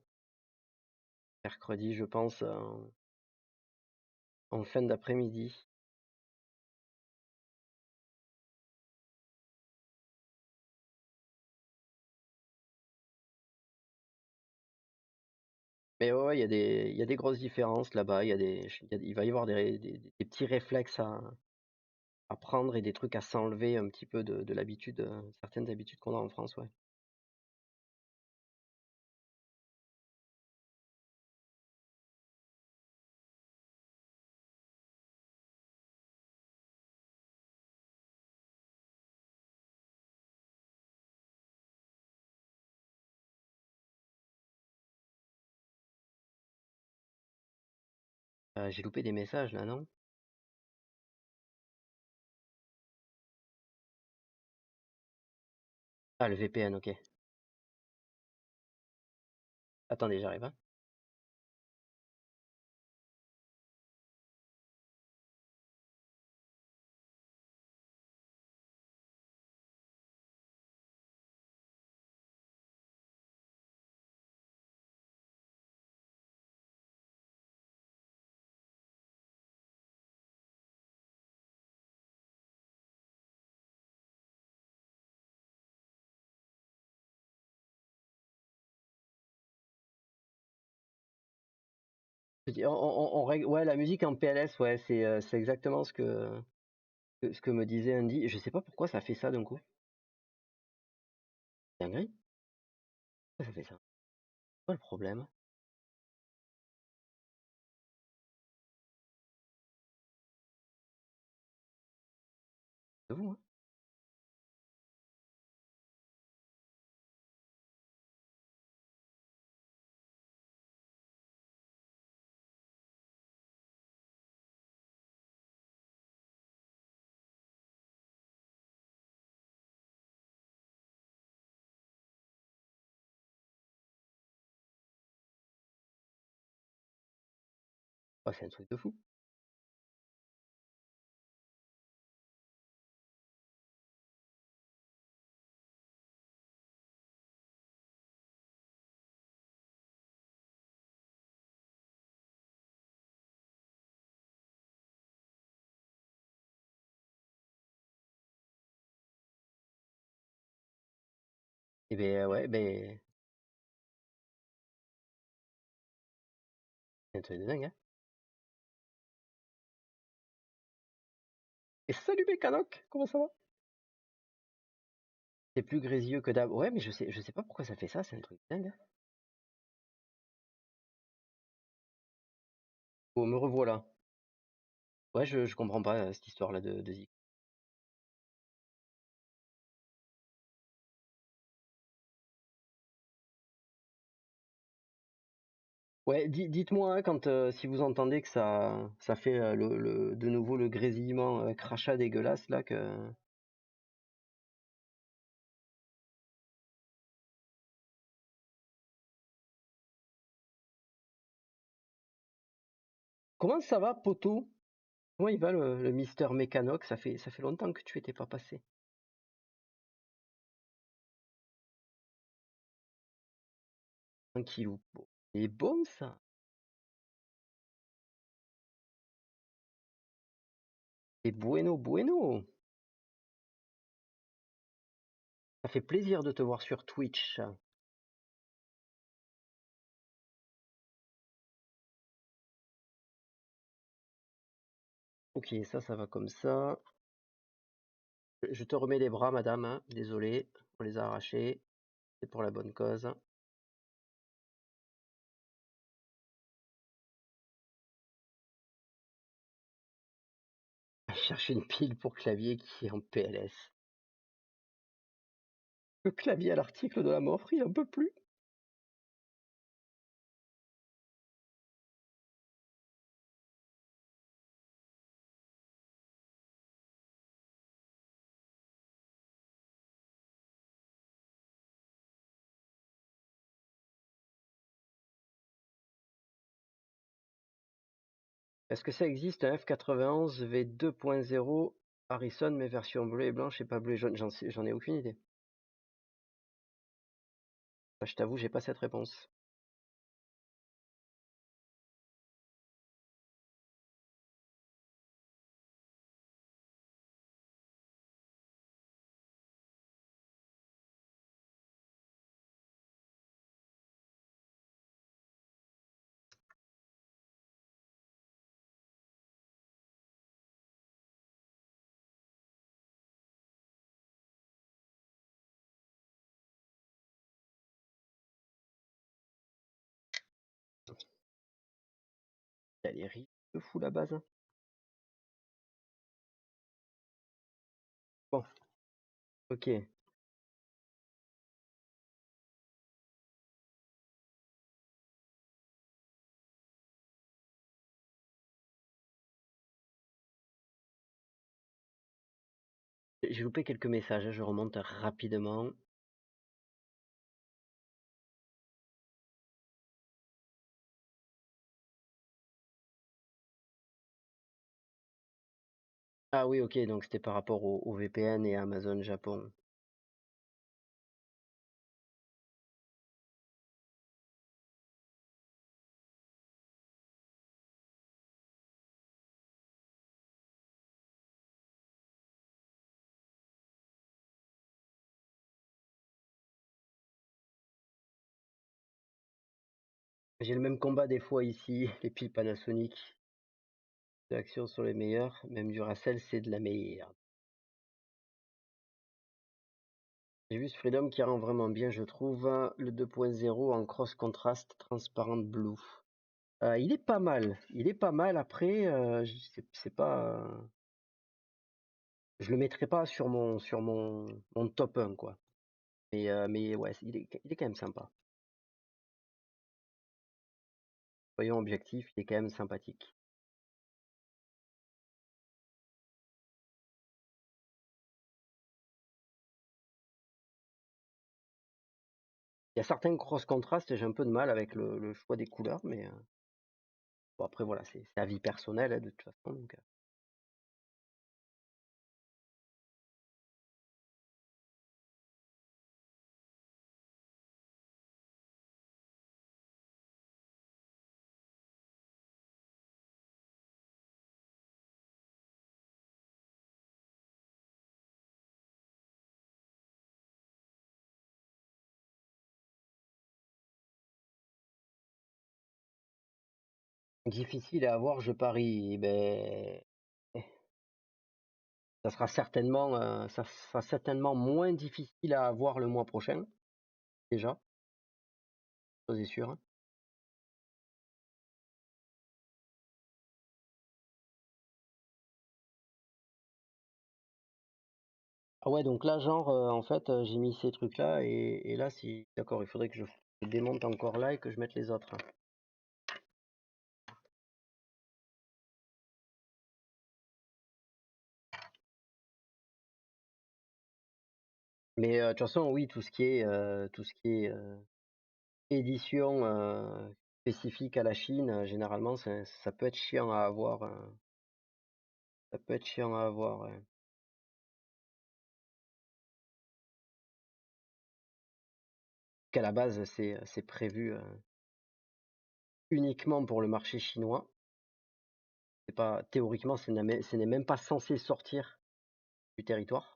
Mercredi, je pense. en fin d'après-midi. Mais ouais, il y a des grosses différences là-bas. Il va y avoir des petits réflexes à prendre et des trucs à s'enlever un petit peu de l'habitude, certaines habitudes qu'on a en France, ouais. J'ai loupé des messages là, non? Ah, le VPN, ok. Attendez, j'arrive, hein. On règle, ouais, la musique en PLS, ouais, c'est exactement ce que me disait Andy. Je sais pas pourquoi ça fait ça d'un coup. Dinguerie. Pourquoi ça fait ça? Quoi le problème? C'est vous, hein? Oh, c'est un truc de fou. Et ben ouais, ben c'est un truc de dingue, hein. Et salut Mécanoc, comment ça va? C'est plus grésilleux que d'hab. Ouais, mais je sais pas pourquoi ça fait ça, c'est un truc de dingue, hein. Oh, me revoilà. Ouais, je comprends pas cette histoire-là de Zik. Ouais, dites-moi hein, quand si vous entendez que ça fait de nouveau le grésillement crachat dégueulasse là que. Comment ça va, poto? Comment il va le Mister Mécanoc? Ça fait longtemps que tu étais pas passé. Tranquillou. Bon. C'est bon ça. C'est bueno bueno. Ça fait plaisir de te voir sur Twitch. Ok, ça va comme ça. Je te remets les bras, madame, hein. Désolé, on les a arrachés. C'est pour la bonne cause. Je cherche une pile pour clavier qui est en PLS. Le clavier à l'article de la mort, il en peut plus. Est-ce que ça existe un F91 V2.0 Harrison, mais version bleue et blanche et pas bleu et jaune? J'en ai aucune idée. Bah, je t'avoue, j'ai pas cette réponse. Elle est riche de fou la base. Bon, ok. J'ai loupé quelques messages, hein, je remonte rapidement. Ah oui, ok, donc c'était par rapport au VPN et à Amazon Japon. J'ai le même combat des fois ici, les piles Panasonic. Les actions sont les meilleures, même Duracell c'est de la merde. J'ai vu ce Freedom qui rend vraiment bien, je trouve, le 2.0 en cross contrast transparent blue. Il est pas mal, il est pas mal. Après, c'est pas, je le mettrai pas sur mon top 1 quoi. Mais ouais, il est quand même sympa. Soyons objectifs, il est quand même sympathique. Il y a certains cross contrast et j'ai un peu de mal avec le choix des couleurs, mais bon après voilà, c'est avis personnel hein, de toute façon. Donc, difficile à avoir, je parie. Eh ben, ça sera certainement moins difficile à avoir le mois prochain, déjà, ça c'est sûr, hein. Ah ouais, donc là, genre, en fait, j'ai mis ces trucs-là, et là, si... D'accord, il faudrait que je démonte encore là et que je mette les autres, hein. Mais de toute façon, oui, tout ce qui est édition spécifique à la Chine, généralement, ça peut être chiant à avoir. Ça peut être chiant à avoir, ouais. Qu'à la base, c'est prévu uniquement pour le marché chinois. C'est pas théoriquement, ce n'est même pas censé sortir du territoire.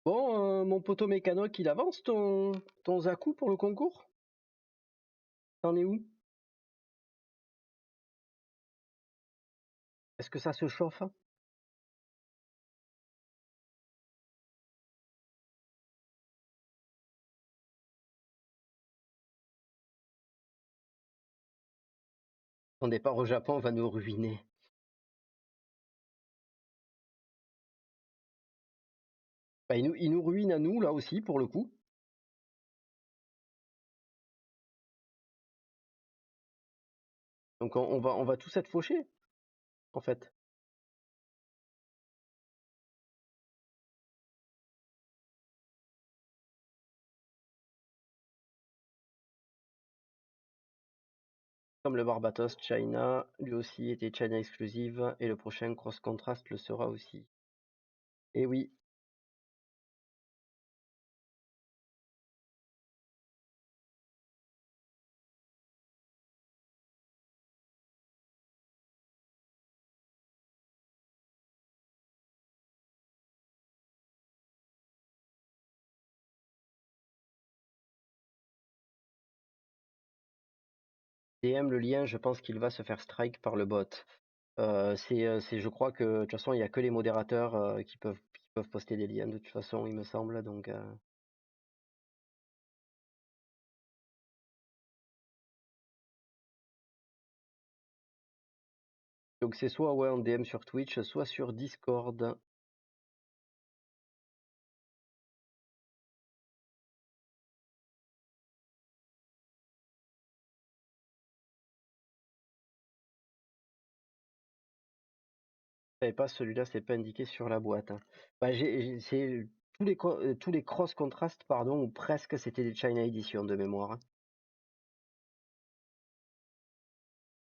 Bon, mon poteau mécanoc, il avance ton Zaku pour le concours? T'en es où? Est-ce que ça se chauffe? Ton départ au Japon va nous ruiner. Bah, il nous ruine à nous, là aussi, pour le coup. Donc on va tous être fauchés, en fait. Comme le Barbatos China, lui aussi était China exclusive, et le prochain Cross Contrast le sera aussi. Et oui, DM le lien, je pense qu'il va se faire strike par le bot. Je crois que de toute façon, il n'y a que les modérateurs qui peuvent poster des liens de toute façon, il me semble. Donc c'est soit ouais, en DM sur Twitch, soit sur Discord. Je savais pas, celui-là, c'est pas indiqué sur la boîte, hein. Bah, c'est tous les cross contrastes, pardon, ou presque, c'était des China Edition de mémoire, hein.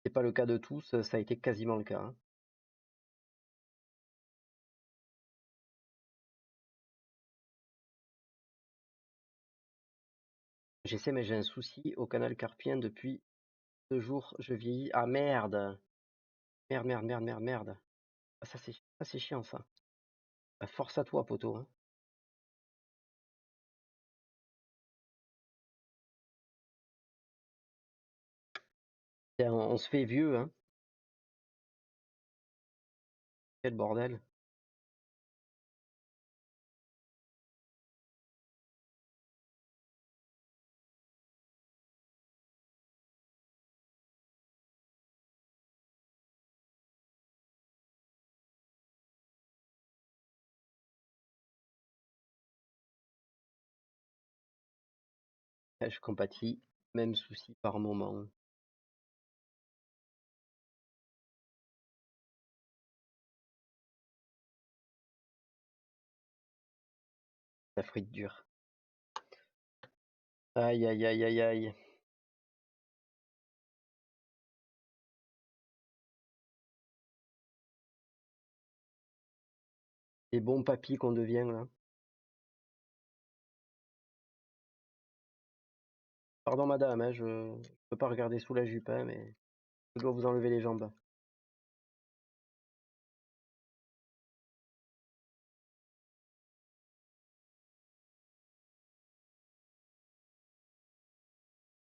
C'est pas le cas de tous, ça a été quasiment le cas, hein. J'essaie, mais j'ai un souci au canal carpien depuis 2 jours. Je vieillis. Ah merde! Merde, merde, merde, merde, merde. Ah, ça c'est chiant ça. Bah, force à toi, poto, hein. Tiens, on se fait vieux, hein. Quel bordel. Je compatis. Même souci par moment. La frite dure. Aïe, aïe, aïe, aïe, aïe. Les bons papis qu'on devient, là. Pardon, madame, hein, je peux pas regarder sous la jupe, hein, mais je dois vous enlever les jambes.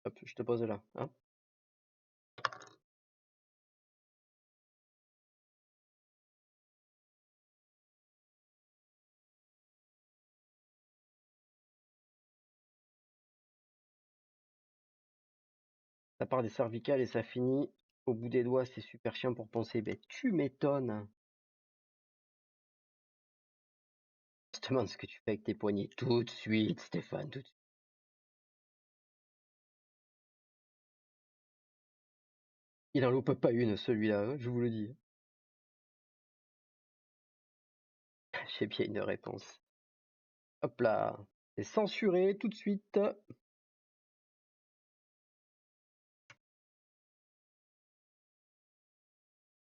Hop, je te pose là, hein. Ça part des cervicales et ça finit au bout des doigts, c'est super chiant pour poncer. Ben, tu m'étonnes. Je te demande ce que tu fais avec tes poignets tout de suite, Stéphane, tout de suite. Il en loupe pas une, celui-là, hein, je vous le dis. J'ai bien une réponse. Hop là, c'est censuré tout de suite.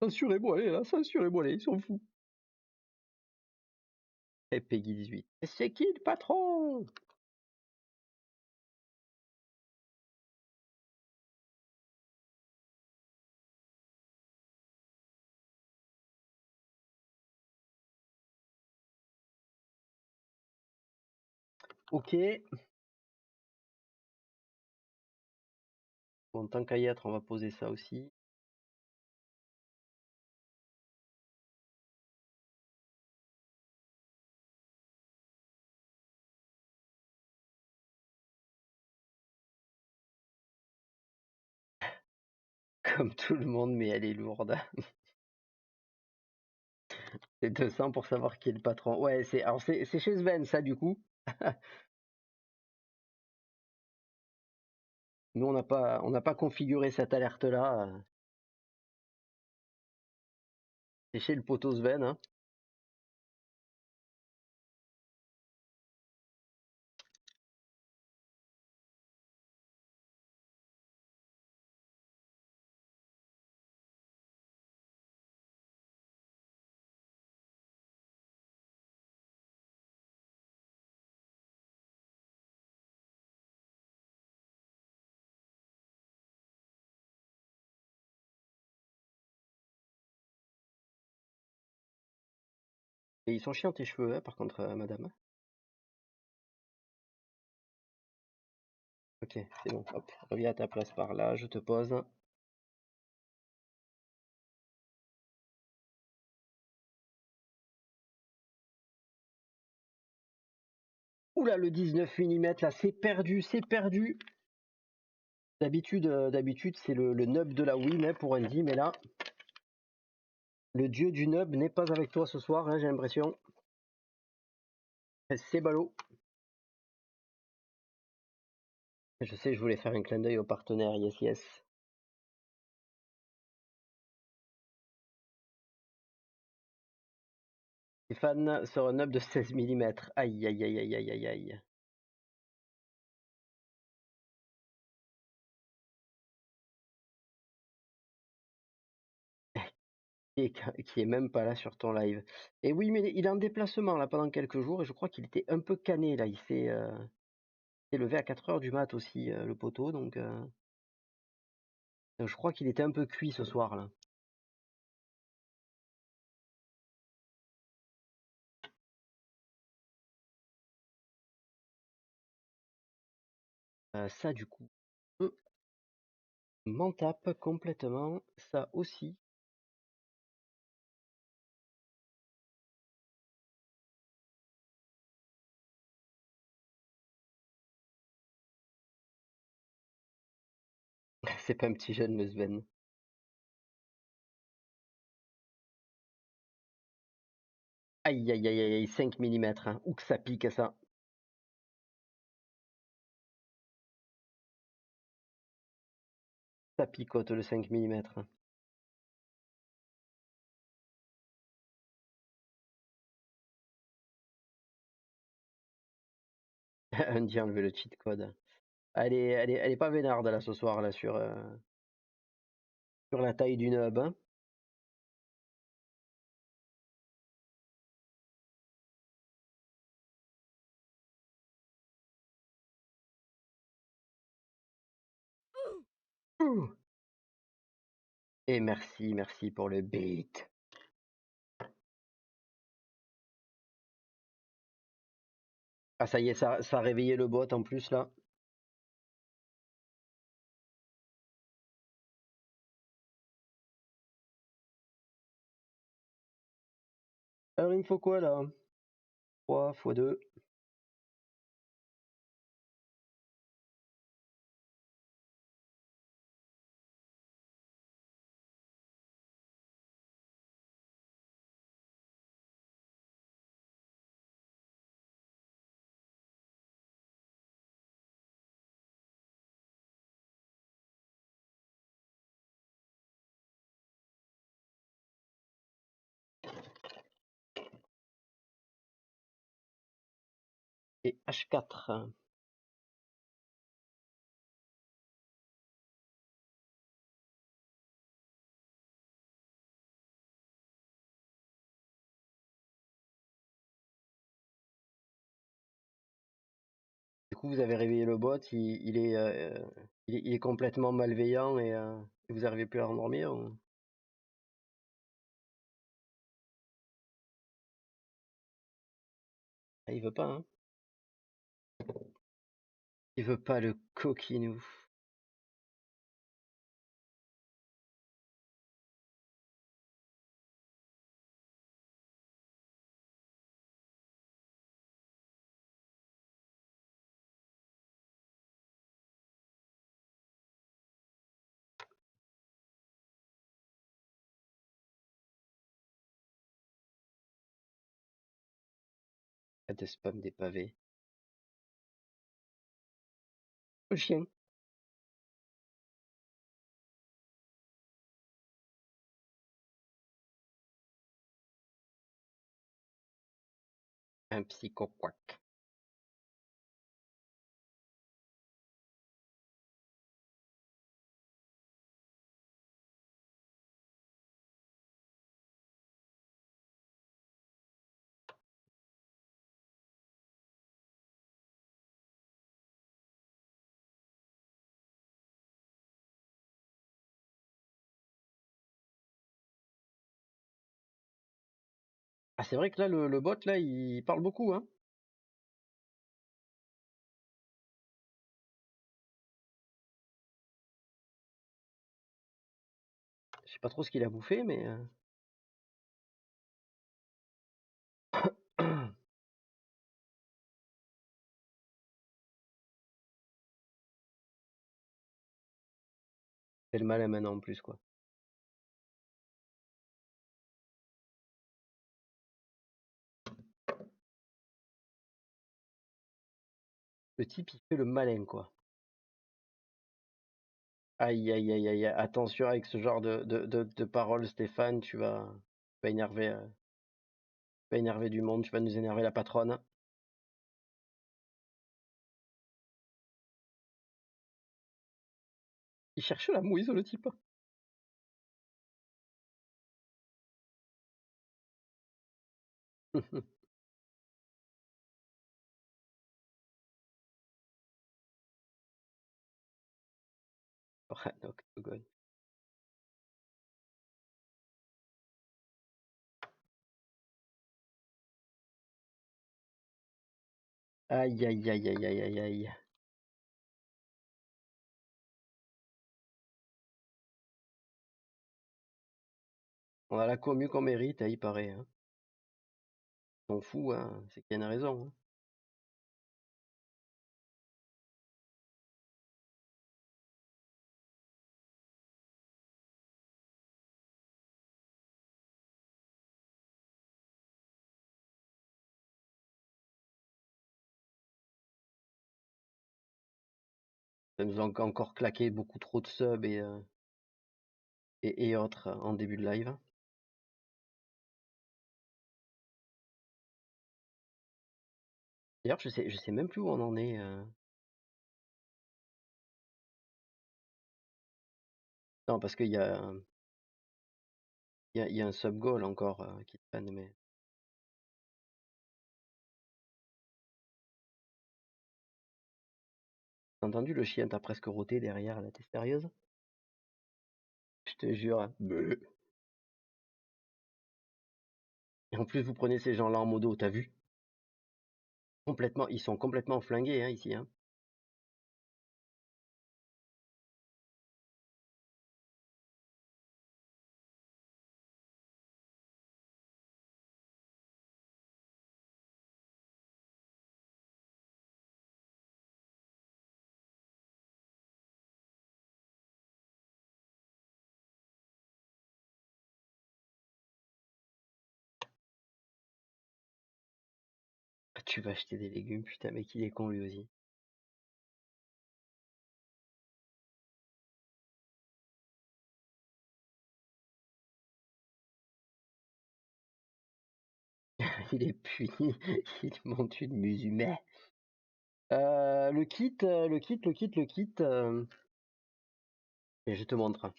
Censurez-moi les là, censurez-moi les, ils sont fous. Et Peggy 18. Et c'est qui le patron? Ok. Bon, tant qu'à y être, on va poser ça aussi. Comme tout le monde, mais elle est lourde. C'est 200 pour savoir qui est le patron. Ouais, c'est chez Sven, ça, du coup. Nous, on n'a pas configuré cette alerte-là. C'est chez le poteau Sven, hein. Et ils sont chiants tes cheveux, hein, par contre, madame. Ok, c'est bon. Hop, reviens à ta place par là, je te pose. Oula, le 19 mm là, c'est perdu, c'est perdu. D'habitude, c'est le nub de la win hein, pour Andy, mais là, le dieu du nub n'est pas avec toi ce soir, hein, j'ai l'impression. C'est ballot. Je sais, je voulais faire un clin d'œil au partenaire, yes, yes. Stéphane sur un nub de 16 mm. Aïe, aïe, aïe, aïe, aïe, aïe, aïe. Qui est même pas là sur ton live. Et oui, mais il est en déplacement là pendant quelques jours et je crois qu'il était un peu cané là. Il s'est levé à 4 heures du mat aussi, le poteau, donc je crois qu'il était un peu cuit ce soir là. Ça du coup, m'en tape complètement, ça aussi. C'est pas un petit jeune le Sven. Aïe aïe aïe aïe, aïe, 5 mm, hein. Où que ça pique ça. Ça picote le 5 mm. Andy a enlevé le cheat code. Elle est pas vénarde là ce soir là sur la taille du nub, hein. Ouh. Et merci, merci pour le beat. Ah ça y est, ça a réveillé le bot en plus là. Alors il me faut quoi là? 3 x 2. Et H4. Du coup, vous avez réveillé le bot, il est complètement malveillant et vous n'arrivez plus à rendormir ou... Ah, il veut pas, hein? Il veut pas le coquinou. Pas de spam des pavés. Le chien. Un psychoquac. Ah, c'est vrai que là, le bot, là, il parle beaucoup, hein? Je sais pas trop ce qu'il a bouffé, mais c'est le malin maintenant en plus, quoi. Le type, il fait le malin, quoi. Aïe, aïe, aïe, aïe, attention avec ce genre de paroles, Stéphane, tu vas énerver du monde, tu vas nous énerver la patronne. Il cherche la mouise, le type. Ouais, octogone. Aïe, aïe, aïe, aïe, aïe, aïe, aïe. On a la commu qu'on mérite, il paraît. Hein. On fout, hein. C'est qu'il y a une raison. Hein. Ça nous a encore claqué beaucoup trop de subs et autres en début de live. D'ailleurs, je sais même plus où on en est. Non, parce qu'il y a un sub goal encore qui traîne, mais. T'as entendu le chien, t'as presque roté derrière là, t'es sérieuse? Je te jure. Hein. Bleu. Et en plus, vous prenez ces gens-là en modo, t'as vu? Complètement, ils sont complètement flingués hein, ici. Hein. Ah, tu vas acheter des légumes, putain, mais qu'il est con lui aussi. Il est puni, il monte une musulmane. Le kit. Et je te montre. Hein.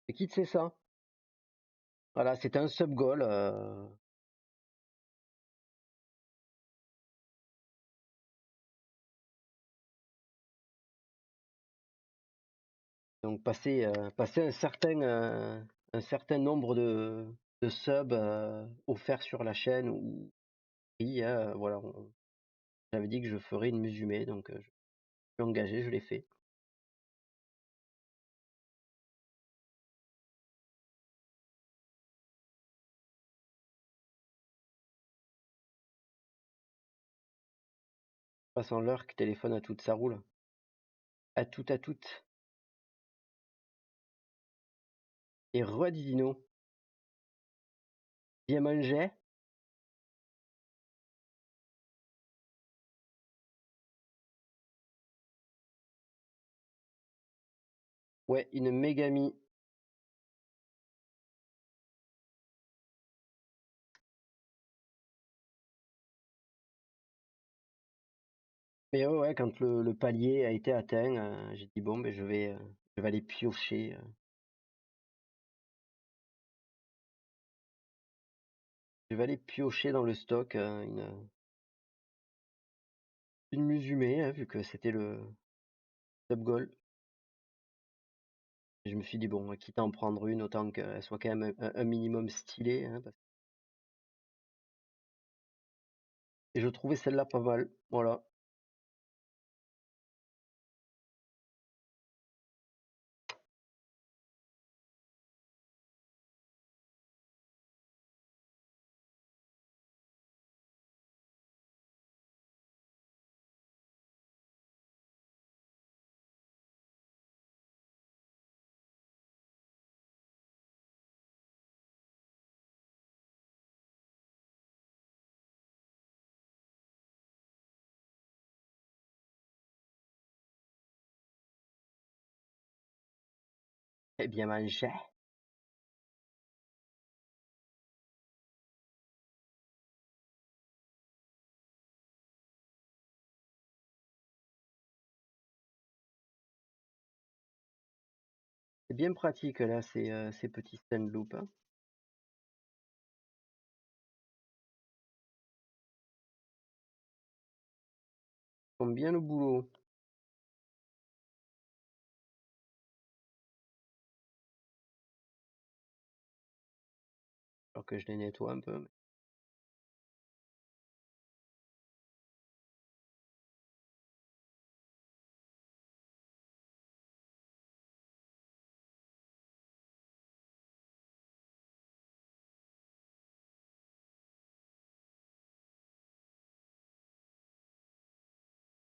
Le kit, c'est ça. Voilà, c'est un sub goal. Donc passer un certain nombre de subs offerts sur la chaîne ou oui, voilà, j'avais dit que je ferais une musumée, donc je suis engagé, je l'ai fait. Passons l'heure que téléphone à toute, ça roule. À toute, à toute. Et Didino, bien mangé. Ouais, une mégami. Mais ouais, quand le palier a été atteint, j'ai dit bon, ben je vais aller piocher. Je vais aller piocher dans le stock une musumée, hein, vu que c'était le top goal. Je me suis dit, bon, quitte à en prendre une, autant qu'elle soit quand même un minimum stylée. Hein, et je trouvais celle-là pas mal. Voilà. Eh bien mangé. C'est bien pratique là, ces petits stand loop, hein. Ils font bien le boulot. Alors que je les nettoie un peu.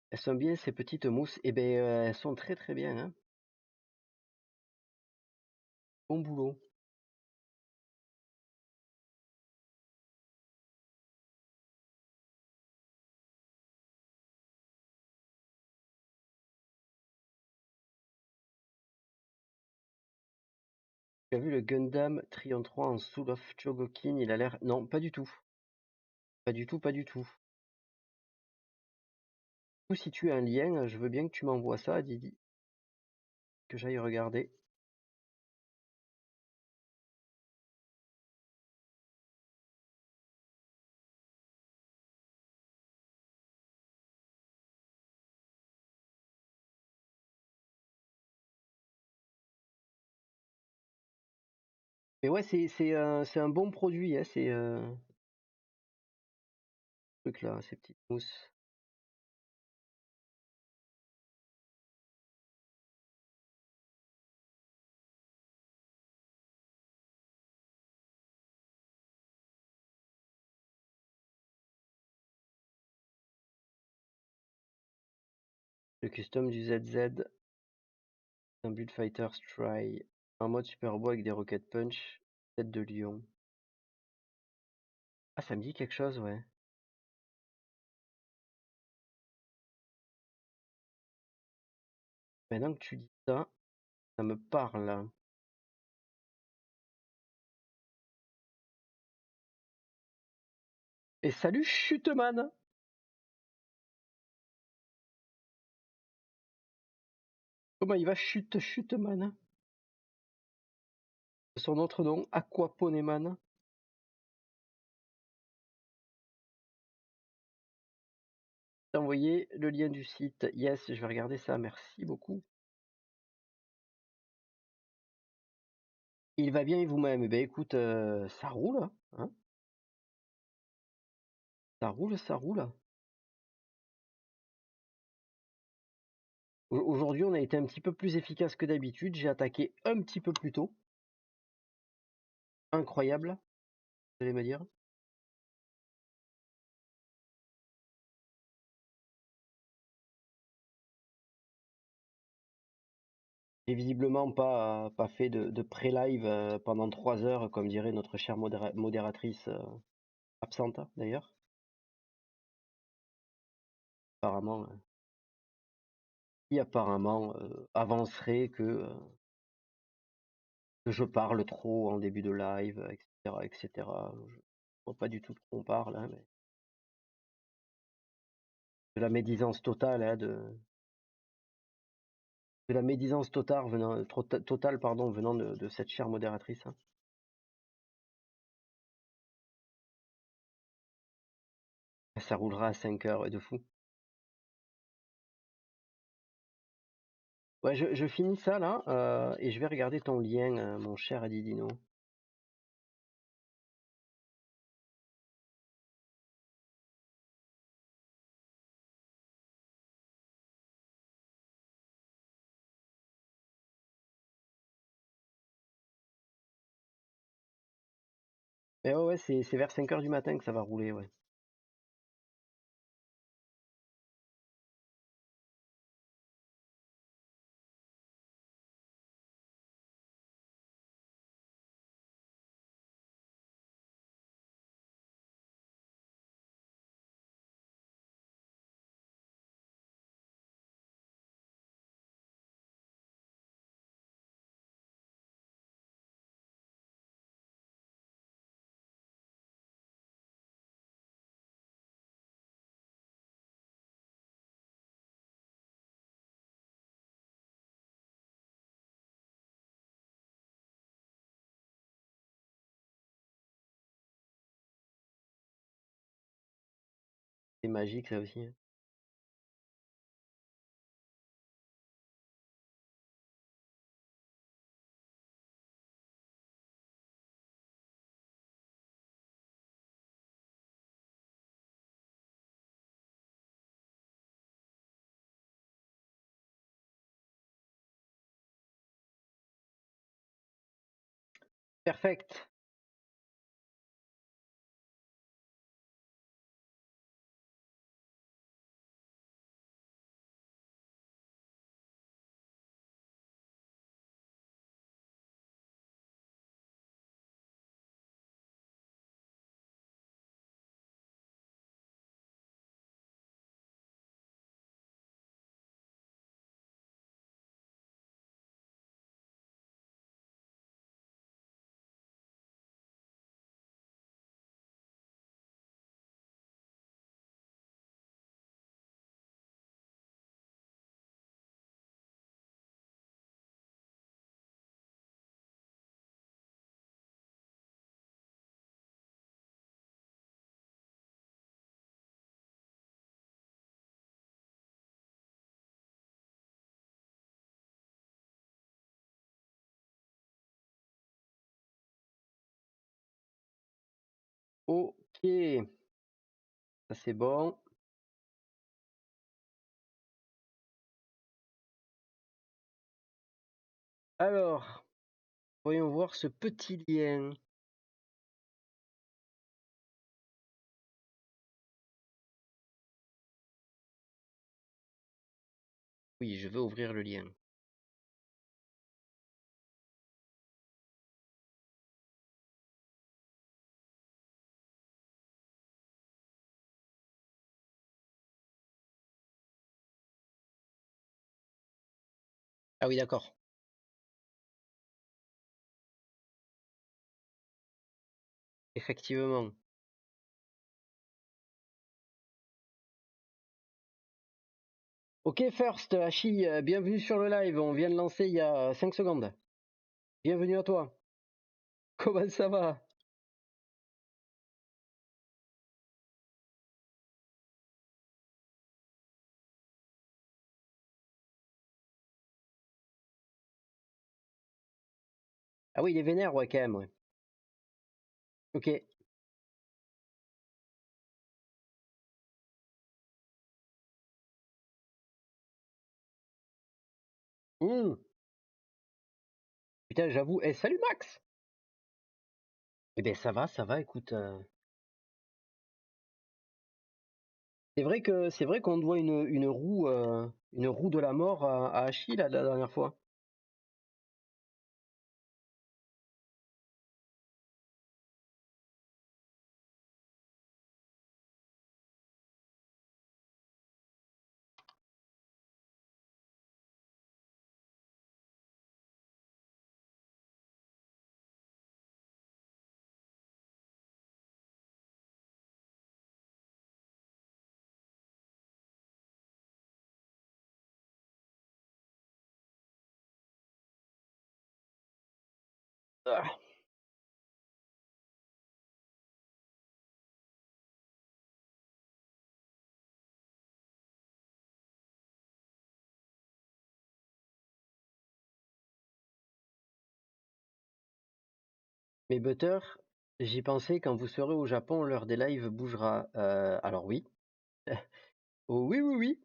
Elles sont bien ces petites mousses. Eh ben elles sont très très bien, hein. Bon boulot. Tu as vu le Gundam Trion 3 en Soul of Chogokin? Il a l'air... Non, pas du tout. Pas du tout, pas du tout. Ou si tu as un lien, je veux bien que tu m'envoies ça, Didi. Que j'aille regarder. Mais ouais, c'est un bon produit, hein, ces trucs là, ces petites mousses. Le custom du ZZ, un Build Fighter Stry, un mode super beau avec des rocket punch, tête de lion. Ah, ça me dit quelque chose, ouais. Maintenant que tu dis ça me parle. Et salut Chuteman! Comment il va Chuteman? Son autre nom, Aquaponeman. T'as envoyé le lien du site. Yes, je vais regarder ça, merci beaucoup. Il va bien et vous-même? Eh ben écoute, ça roule, hein? Ça roule, ça roule. Aujourd'hui, on a été un petit peu plus efficace que d'habitude. J'ai attaqué un petit peu plus tôt. Incroyable, vous allez me dire. J'ai visiblement pas fait de pré-live pendant 3 heures, comme dirait notre chère modératrice absente d'ailleurs. Apparemment, qui apparemment avancerait que je parle trop en début de live, etc., etc. Je vois pas du tout de quoi on parle, hein, mais de la médisance totale, hein, de la médisance totale, pardon, venant de cette chère modératrice, hein. Ça roulera à 5 heures de fou. Ouais, je finis ça là et je vais regarder ton lien, mon cher Adidino. Mais ouais, ouais, c'est vers 5 heures du matin que ça va rouler, ouais. C'est magique ça aussi, hein. Perfect. Ok, ça c'est bon. Alors, voyons voir ce petit lien. Oui, je vais ouvrir le lien. Ah oui, d'accord. Effectivement. Ok, First, Hachi, bienvenue sur le live. On vient de lancer il y a 5 secondes. Bienvenue à toi. Comment ça va? Ah oui, il est vénère, ouais, quand même, ouais. Ok. Hmm. Putain, j'avoue. Eh, salut Max! Eh ben ça va, écoute. C'est vrai qu'on doit une roue de la mort à Hachi là, la dernière fois. Ah. Mais Butter, j'y pensais quand vous serez au Japon, l'heure des lives bougera. Alors oui. Oh, oui, oui, oui.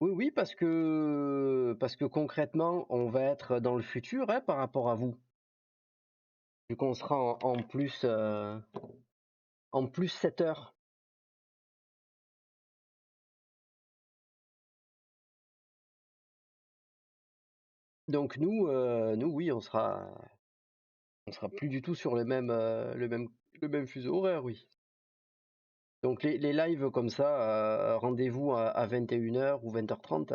Oui, oui, parce que concrètement, on va être dans le futur hein, par rapport à vous. Vu qu'on sera en plus 7 heures. Donc nous oui, on sera plus du tout sur le même fuseau horaire, oui. Donc les lives comme ça, rendez-vous à 21 h ou 20 h 30,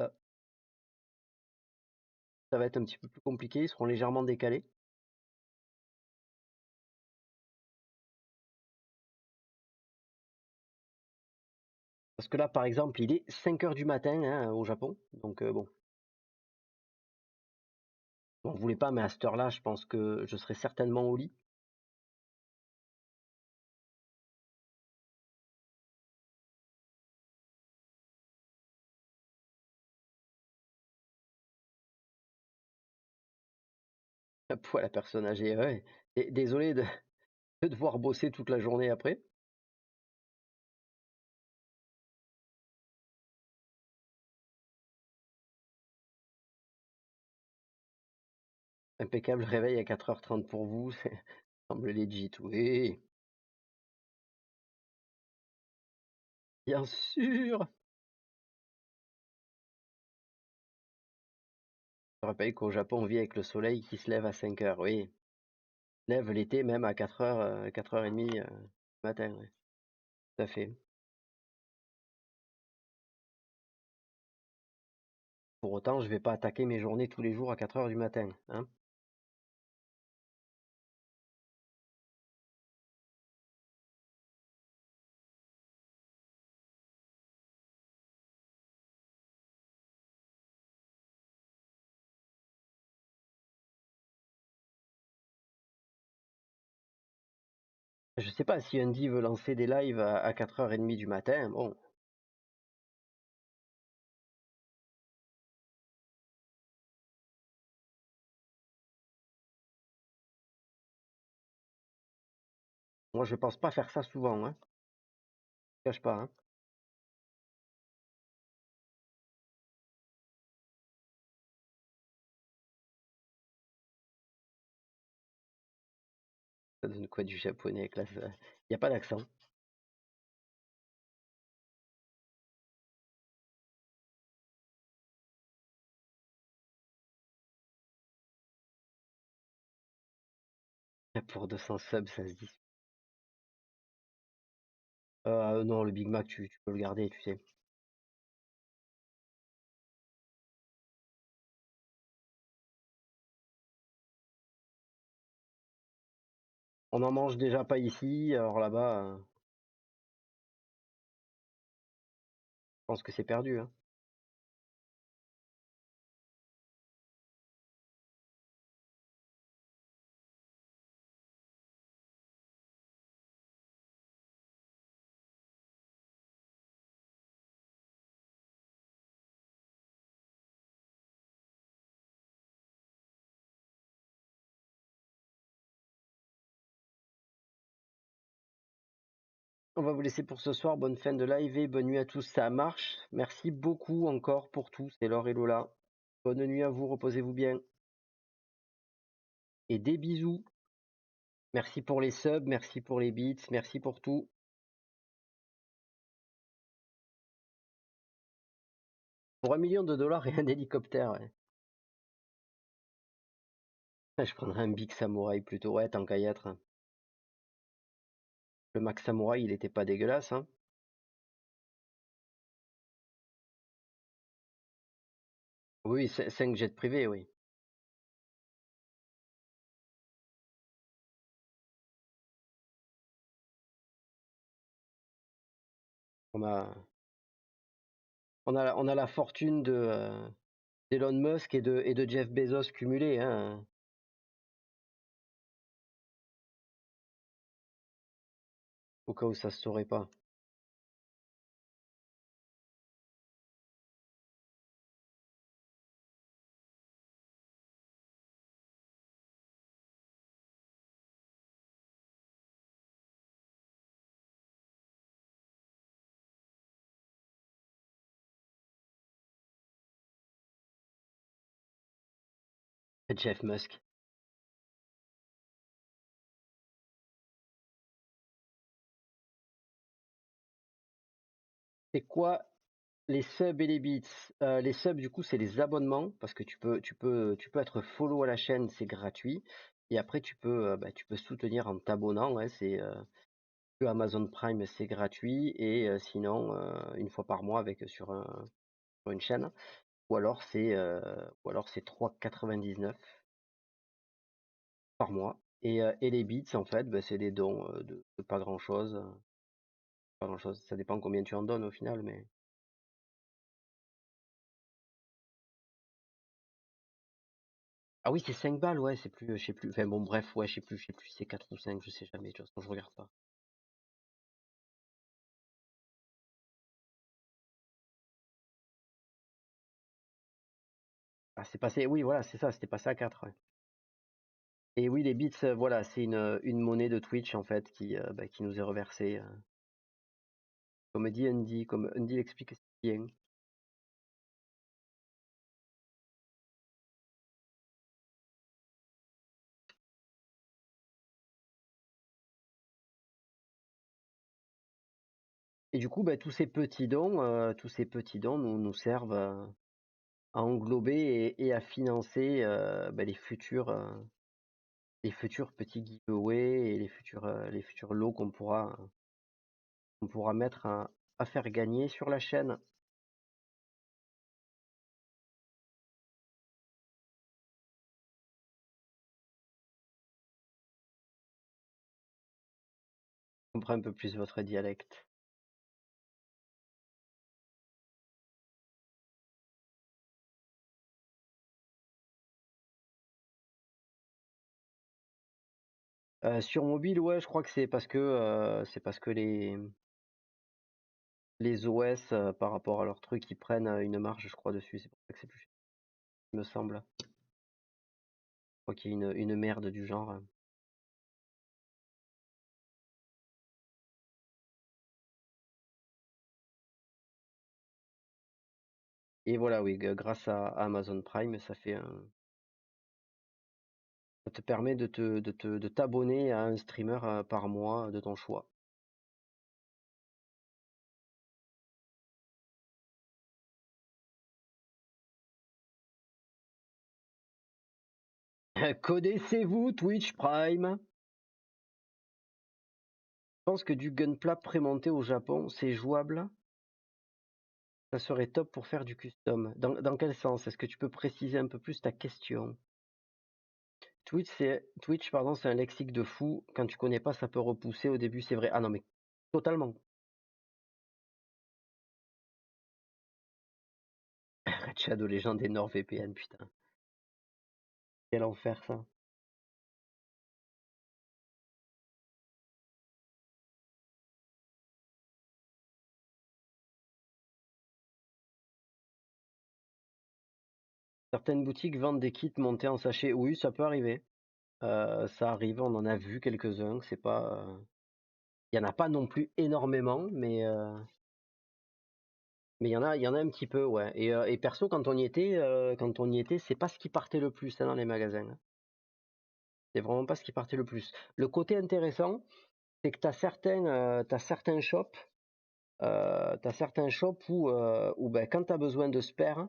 ça va être un petit peu plus compliqué, ils seront légèrement décalés. Parce que là, par exemple, il est 5 heures du matin hein, au Japon. Donc bon, on voulait pas, mais à cette heure-là, je pense que je serai certainement au lit. Pour la personne âgée, ouais. Et désolé de, de devoir bosser toute la journée après. Impeccable réveil à 4h30 pour vous, ça semble legit, oui. Bien sûr! Je rappelle qu'au Japon, on vit avec le soleil qui se lève à 5h, oui. Lève l'été même à 4h, 4h30 du matin, ouais. Tout à fait. Pour autant, je vais pas attaquer mes journées tous les jours à 4h du matin, hein. Je sais pas si Andy veut lancer des lives à 4h30 du matin, bon, moi je pense pas faire ça souvent, hein. Je cache pas, hein. Ça donne quoi du japonais, classe? Y a pas d'accent. Pour 200 subs, ça se dit. Non, le Big Mac, tu peux le garder, tu sais. On en mange déjà pas ici, alors là-bas, je pense que c'est perdu, hein. On va vous laisser pour ce soir. Bonne fin de live et bonne nuit à tous. Ça marche. Merci beaucoup encore pour tout. C'est Laure et Lola. Bonne nuit à vous. Reposez-vous bien. Et des bisous. Merci pour les subs. Merci pour les beats. Merci pour tout. Pour 1 million de dollars et un hélicoptère, ouais. Je prendrais un Big Samurai plutôt. Ouais, tant qu'à y être, hein. Le Max Samurai, il était pas dégueulasse, hein. Oui, 5 jets privés, oui. On a, on a la fortune d'Elon Musk et de Jeff Bezos cumulés, hein. Au cas où ça se saurait pas. Jeff Musk. C'est quoi les subs et les bits? Les subs, du coup, c'est les abonnements parce que tu peux être follow à la chaîne, c'est gratuit. Et après, tu peux soutenir en t'abonnant, hein, c'est que Amazon Prime, c'est gratuit. Et sinon, une fois par mois sur une chaîne. Ou alors c'est 3,99 par mois. Et les bits, en fait, c'est des dons de pas grand-chose. Pas grand-chose. Ça dépend combien tu en donnes au final, mais. Ah oui, c'est 5 balles, ouais, c'est plus, je sais plus. Enfin bon, bref, ouais, je sais plus, si c'est 4 ou 5, je sais jamais, de toute façon, je regarde pas. Ah, c'est passé, oui, voilà, c'est ça, c'était passé à 4, ouais. Et oui, les bits, voilà, c'est une monnaie de Twitch en fait qui nous est reversée. Comme dit Andy, comme Andy l'explique si bien. Et du coup, tous ces petits dons nous servent à englober et à financer les futurs petits giveaways et les futurs lots qu'on pourra mettre à faire gagner sur la chaîne. Je comprends un peu plus votre dialecte. Sur mobile, ouais, je crois que c'est parce que les OS, par rapport à leur truc, ils prennent une marge, je crois, dessus. C'est pour ça que c'est plus cher, il me semble. Je crois qu'il y a une merde du genre. Et voilà, oui, grâce à Amazon Prime, ça te permet de t'abonner à un streamer par mois de ton choix. Connaissez-vous Twitch Prime? Je pense que du gunpla prémonté au Japon, c'est jouable. Ça serait top pour faire du custom. Dans quel sens? Est-ce que tu peux préciser un peu plus ta question? Twitch, pardon, c'est un lexique de fou. Quand tu connais pas, ça peut repousser. Au début, c'est vrai. Ah non, mais totalement. Red Shadow Legend et NordVPN, putain. Quel enfer ça. Certaines boutiques vendent des kits montés en sachet. Oui, ça peut arriver. Ça arrive, on en a vu quelques-uns. C'est pas, il y en a pas non plus énormément, mais il y en a un petit peu, ouais. Et perso, quand on y était, c'est pas ce qui partait le plus hein, dans les magasins, hein. C'est vraiment pas ce qui partait le plus. Le côté intéressant, c'est que t'as certains shops où ben, quand t'as besoin de spares,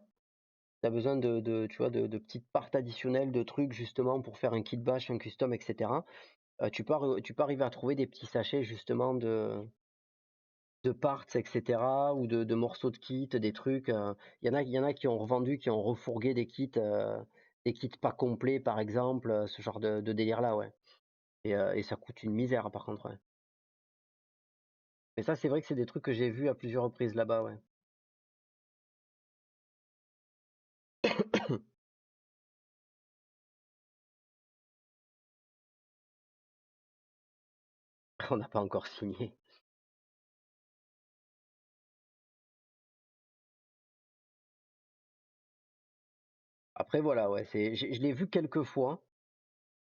t'as besoin tu vois, de petites parts additionnelles, de trucs justement pour faire un kit bash, un custom, etc. Tu peux arriver à trouver des petits sachets justement de parts, etc. ou de morceaux de kits, des trucs. Il y en a qui ont revendu, qui ont refourgué des kits pas complets par exemple, ce genre de délire là, ouais. Et ça coûte une misère par contre, ouais. Mais ça, c'est vrai que c'est des trucs que j'ai vus à plusieurs reprises là-bas, ouais. On n'a pas encore signé. Après voilà, ouais, je l'ai vu quelques fois.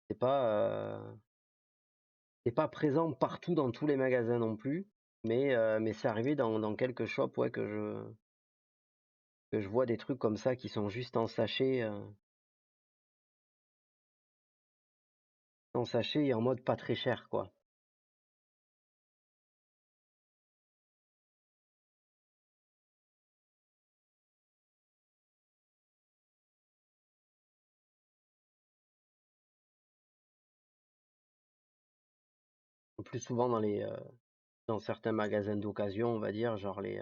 C'est pas, c'est pas présent partout dans tous les magasins non plus, mais c'est arrivé dans quelques shops, ouais, que je vois des trucs comme ça qui sont juste en sachet et en mode pas très cher, quoi. Plus souvent dans certains magasins d'occasion, on va dire, genre les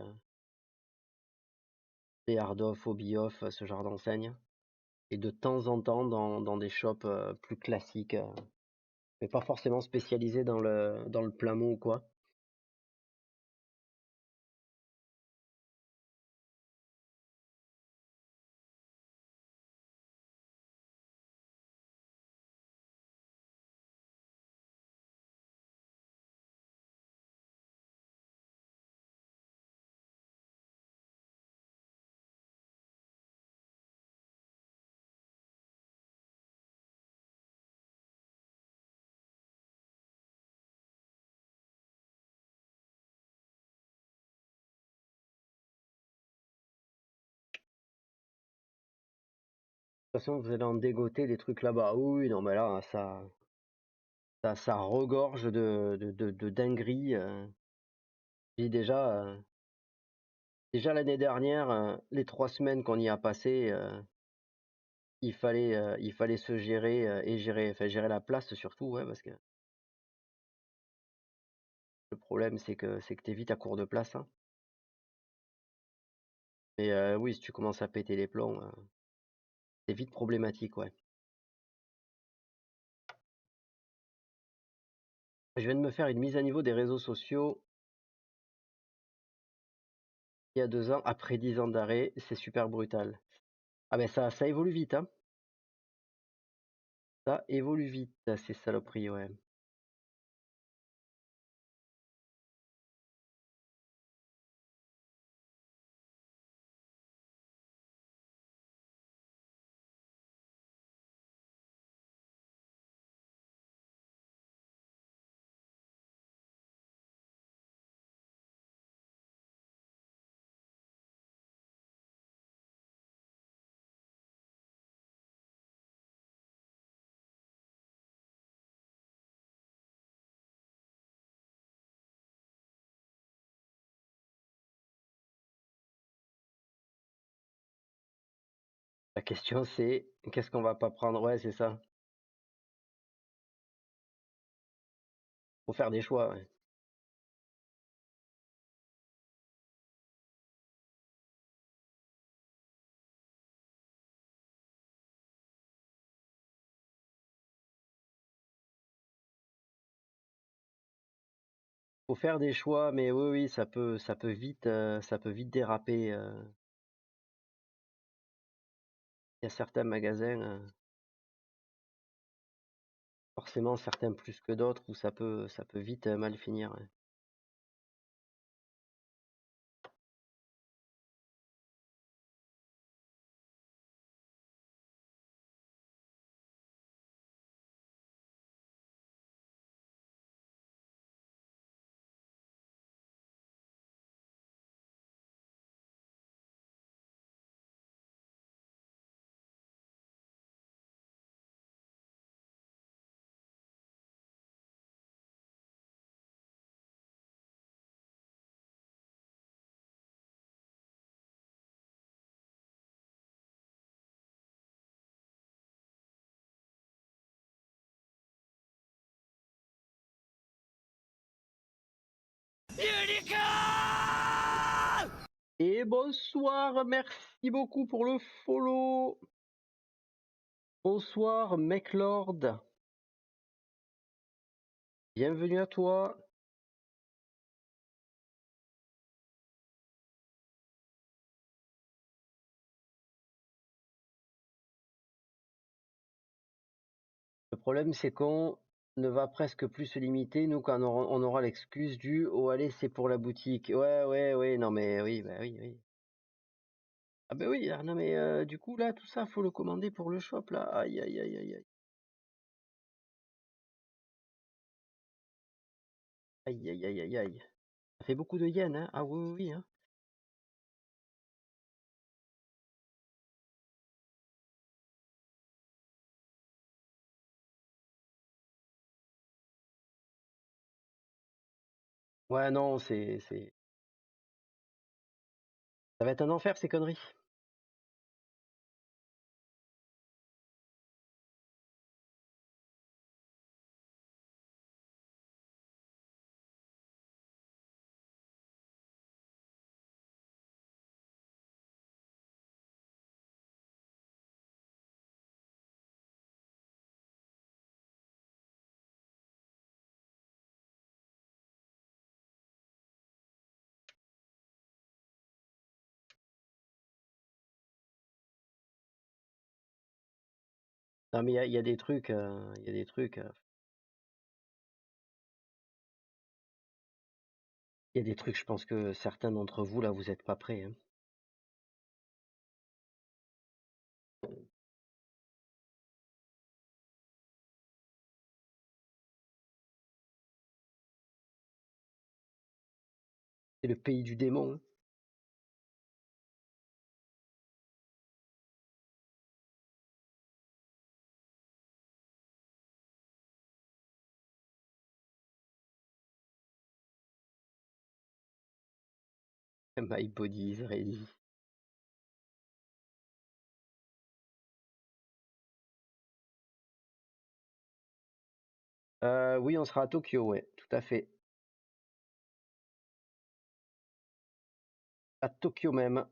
Hard Off, Hobby Off, ce genre d'enseigne. Et de temps en temps dans des shops plus classiques, mais pas forcément spécialisés dans le plein mot ou quoi. façon, vous allez en dégoter des trucs là-bas. Oui, oui, non, mais là, ça regorge de dingueries. Puis déjà l'année dernière, les 3 semaines qu'on y a passées, il fallait se gérer et gérer la place surtout, ouais, parce que le problème, c'est que t'es vite à court de place, hein. Et oui, si tu commences à péter les plombs, c'est vite problématique, ouais. Je viens de me faire une mise à niveau des réseaux sociaux il y a 2 ans, après 10 ans d'arrêt, c'est super brutal. Ah ben ça évolue vite, hein. Ça évolue vite, ces saloperies, ouais. La question c'est qu'est-ce qu'on va pas prendre? Ouais, c'est ça. Faut faire des choix, ouais. Faut faire des choix, mais oui, oui, ça peut vite déraper. Il y a certains magasins, forcément certains plus que d'autres, où ça peut vite mal finir, ouais. Et bonsoir, merci beaucoup pour le follow. Bonsoir, McLord. Bienvenue à toi. Le problème, c'est qu'on ne va presque plus se limiter, nous, quand on aura l'excuse du oh, allez, c'est pour la boutique. Ouais, ouais, ouais, non, mais oui, bah oui, oui. Ah, bah oui, ah, non, mais du coup, là, tout ça, faut le commander pour le shop, là. Aïe, aïe, aïe, aïe, aïe. Aïe, aïe, aïe, aïe, aïe. Ça fait beaucoup de yens, hein. Ah, oui, oui, oui, hein. Ouais, non, ça va être un enfer, ces conneries. Non, mais il y a des trucs, il y a des trucs, il y a des trucs, je pense que certains d'entre vous, là, vous êtes pas prêts, hein. C'est le pays du démon, hein. My body is ready. Oui, on sera à Tokyo, ouais, tout à fait. À Tokyo même.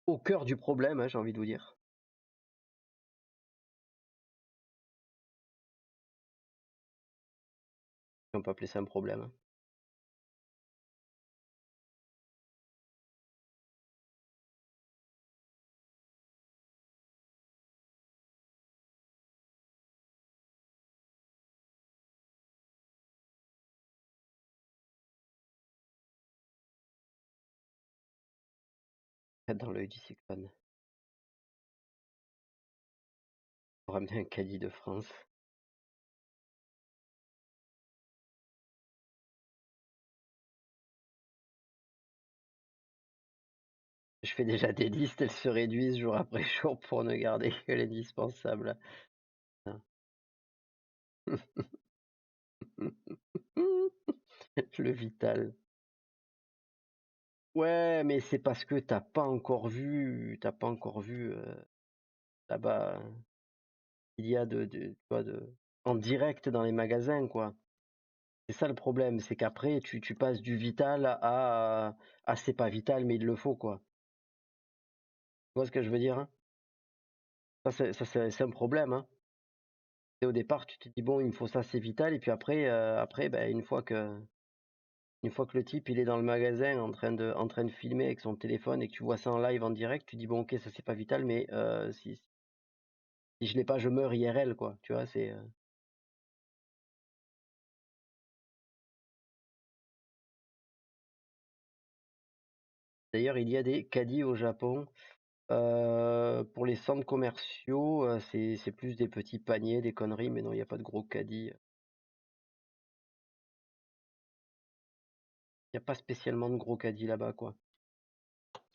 Au cœur du problème, hein, j'ai envie de vous dire. On peut appeler ça un problème, hein. Tête dans l'œil du cyclone. Faut ramener un caddie de France. Je fais déjà des listes, elles se réduisent jour après jour pour ne garder que l'indispensable. Hein. Le vital. Ouais, mais c'est parce que t'as pas encore vu là-bas il y a tu vois, en direct dans les magasins, quoi. C'est ça le problème, c'est qu'après tu passes du vital à c'est pas vital mais il le faut, quoi. Tu vois ce que je veux dire, hein? Ça c'est un problème, hein. Et au départ, tu te dis bon, il me faut ça, c'est vital, et puis après, ben, une fois que le type il est dans le magasin en train de filmer avec son téléphone et que tu vois ça en live en direct, tu dis bon, ok, ça c'est pas vital, mais si je l'ai pas, je meurs IRL, quoi. Tu vois, D'ailleurs, il y a des caddies au Japon. Pour les centres commerciaux, c'est plus des petits paniers, des conneries, mais non, il n'y a pas de gros caddies. Il n'y a pas spécialement de gros caddies là-bas, quoi.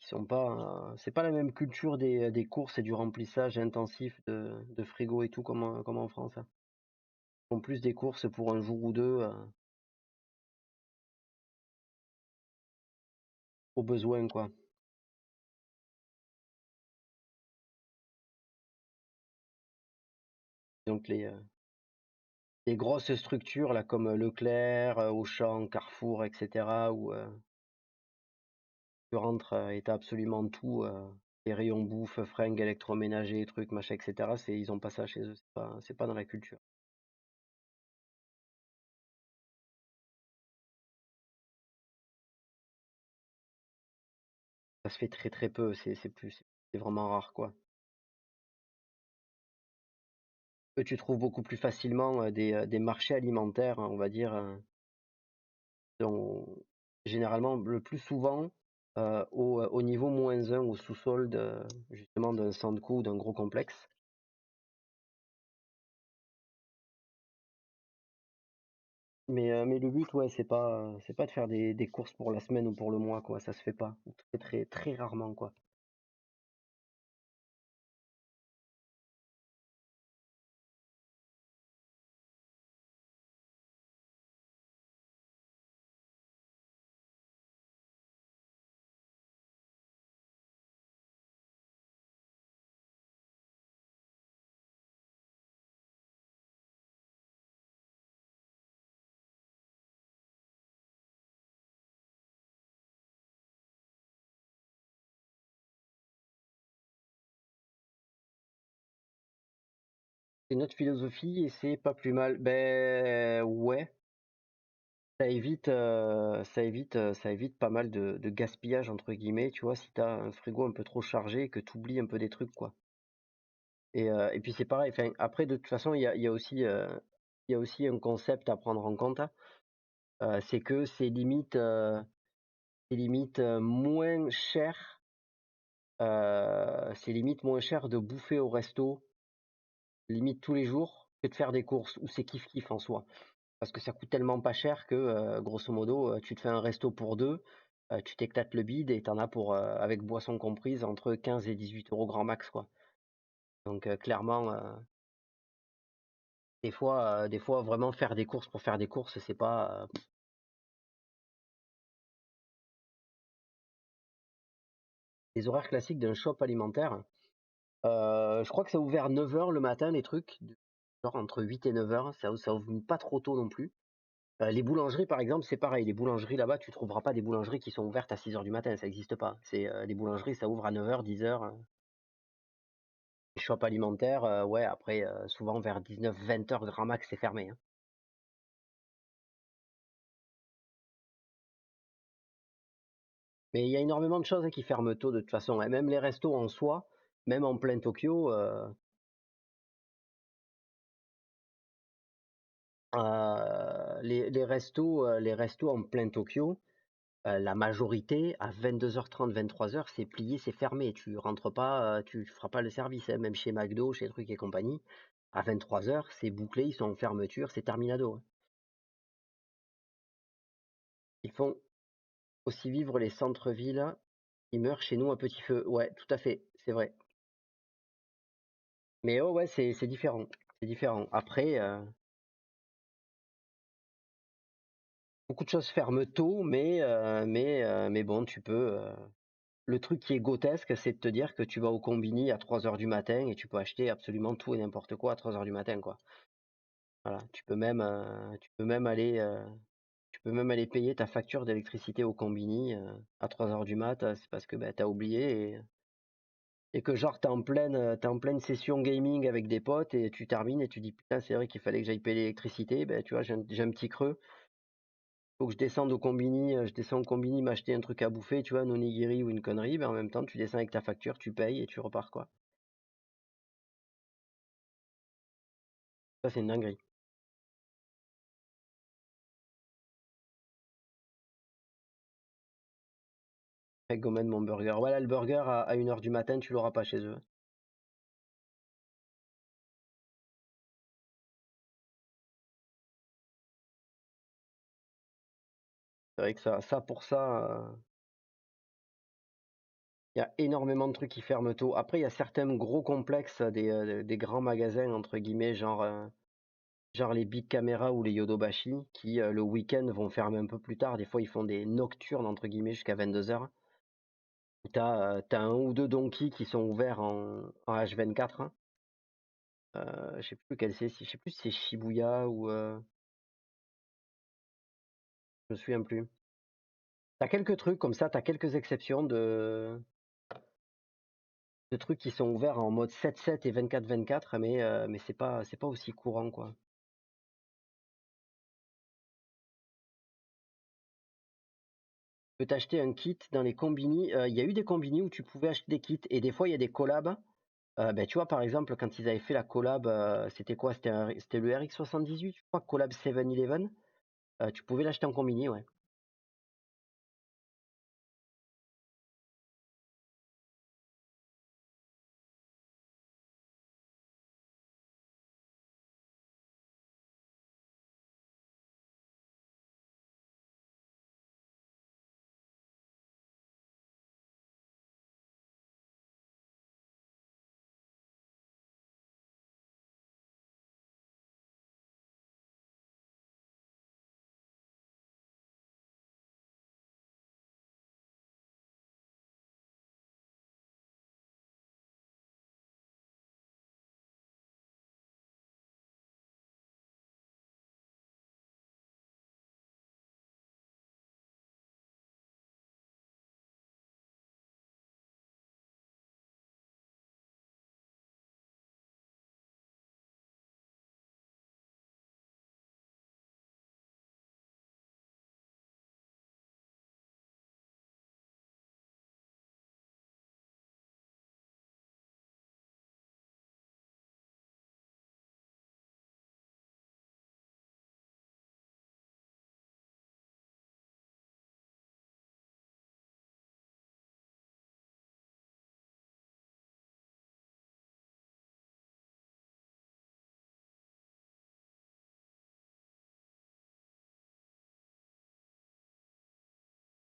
Ils sont pas, c'est pas la même culture des courses et du remplissage intensif de frigo et tout comme en France, hein. Ils font plus des courses pour un jour ou deux, au besoin, quoi. Donc les grosses structures là comme Leclerc, Auchan, Carrefour, etc., où tu rentres et t'as absolument tout, les rayons bouffe, fringues, électroménager, trucs, machin, etc. Ils ont pas ça chez eux, c'est pas dans la culture. Ça se fait très très peu, c'est vraiment rare, quoi. Eux, tu trouves beaucoup plus facilement des marchés alimentaires, hein, on va dire, dont généralement le plus souvent au niveau -1, au sous-sol justement d'un centre ou d'un gros complexe. Mais le but, ouais, c'est pas de faire des courses pour la semaine ou pour le mois, quoi. Ça se fait pas. Ou très très très rarement, quoi. C'est notre philosophie et c'est pas plus mal. Ben ouais, ça évite pas mal de gaspillage entre guillemets, tu vois, si t'as un frigo un peu trop chargé et que t'oublies un peu des trucs, quoi. Et puis c'est pareil, enfin, après de toute façon, il y a aussi un concept à prendre en compte, hein. C'est que c'est limite moins cher de bouffer au resto, limite tous les jours, que de faire des courses, ou c'est kiff kiff en soi. Parce que ça coûte tellement pas cher que, grosso modo, tu te fais un resto pour deux, tu t'éclates le bide et t'en as pour, avec boisson comprise, entre 15 et 18 € grand max, quoi. Donc, clairement, des fois, vraiment faire des courses pour faire des courses, c'est pas. Les horaires classiques d'un shop alimentaire, je crois que ça a ouvert 9 h le matin, les trucs, genre entre 8 et 9 h, ça ouvre pas trop tôt non plus. Les boulangeries, par exemple, c'est pareil. Les boulangeries là-bas, tu trouveras pas des boulangeries qui sont ouvertes à 6 h du matin, ça existe pas. C'est, les boulangeries, ça ouvre à 9 h, 10 h. Les shops alimentaires, ouais, après, souvent vers 19, 20 h grand max, c'est fermé, hein. Mais il y a énormément de choses, hein, qui ferment tôt de toute façon, et même les restos en soi, même en plein Tokyo, les restos en plein Tokyo, la majorité à 22 h 30, 23 h, c'est plié, c'est fermé. Tu rentres pas, tu feras pas le service, hein, même chez McDo, chez trucs et compagnie. À 23 h, c'est bouclé, ils sont en fermeture, c'est terminado, hein. Ils font aussi vivre les centres-villes, ils meurent chez nous à petit feu. Ouais, tout à fait, c'est vrai. Mais oh ouais, c'est différent. C'est différent. Après, beaucoup de choses ferment tôt, mais bon, tu peux. Le truc qui est grotesque, c'est de te dire que tu vas au combini à 3 h du matin et tu peux acheter absolument tout et n'importe quoi à 3 h du matin, quoi. Voilà, tu peux même aller payer ta facture d'électricité au combini, à 3 h du mat, c'est parce que, bah, tu oublié, et que genre tu en pleine session gaming avec des potes et tu termines et tu dis: «Putain, c'est vrai qu'il fallait que j'aille payer l'électricité». Ben tu vois, j'ai un petit creux, faut que je descende au combini, je descends au combini m'acheter un truc à bouffer, tu vois, un onigiri ou une connerie, ben en même temps, tu descends avec ta facture, tu payes et tu repars, quoi. Ça, c'est une dinguerie. Avec Gomen, mon burger. Voilà, le burger à 1 h du matin, tu l'auras pas chez eux. C'est vrai que ça pour ça, il y a énormément de trucs qui ferment tôt. Après, il y a certains gros complexes, des grands magasins, entre guillemets, genre les Big Camera ou les Yodobashi, qui, le week-end, vont fermer un peu plus tard. Des fois, ils font des «nocturnes» entre guillemets jusqu'à 22 h. T'as un ou 2 Donki qui sont ouverts en H24, hein. Je sais plus lequel c'est, si je sais plus si c'est Shibuya ou, je me souviens plus. T'as quelques trucs comme ça, t'as quelques exceptions de trucs qui sont ouverts en mode 7/7 et 24/24, mais c'est pas aussi courant, quoi. Tu peux t'acheter un kit dans les combini, il y a eu des combini où tu pouvais acheter des kits et des fois il y a des collabs. Bah, tu vois, par exemple, quand ils avaient fait la collab, c'était quoi? C'était le RX78, je crois, collab 7-Eleven. Tu pouvais l'acheter en combini, ouais.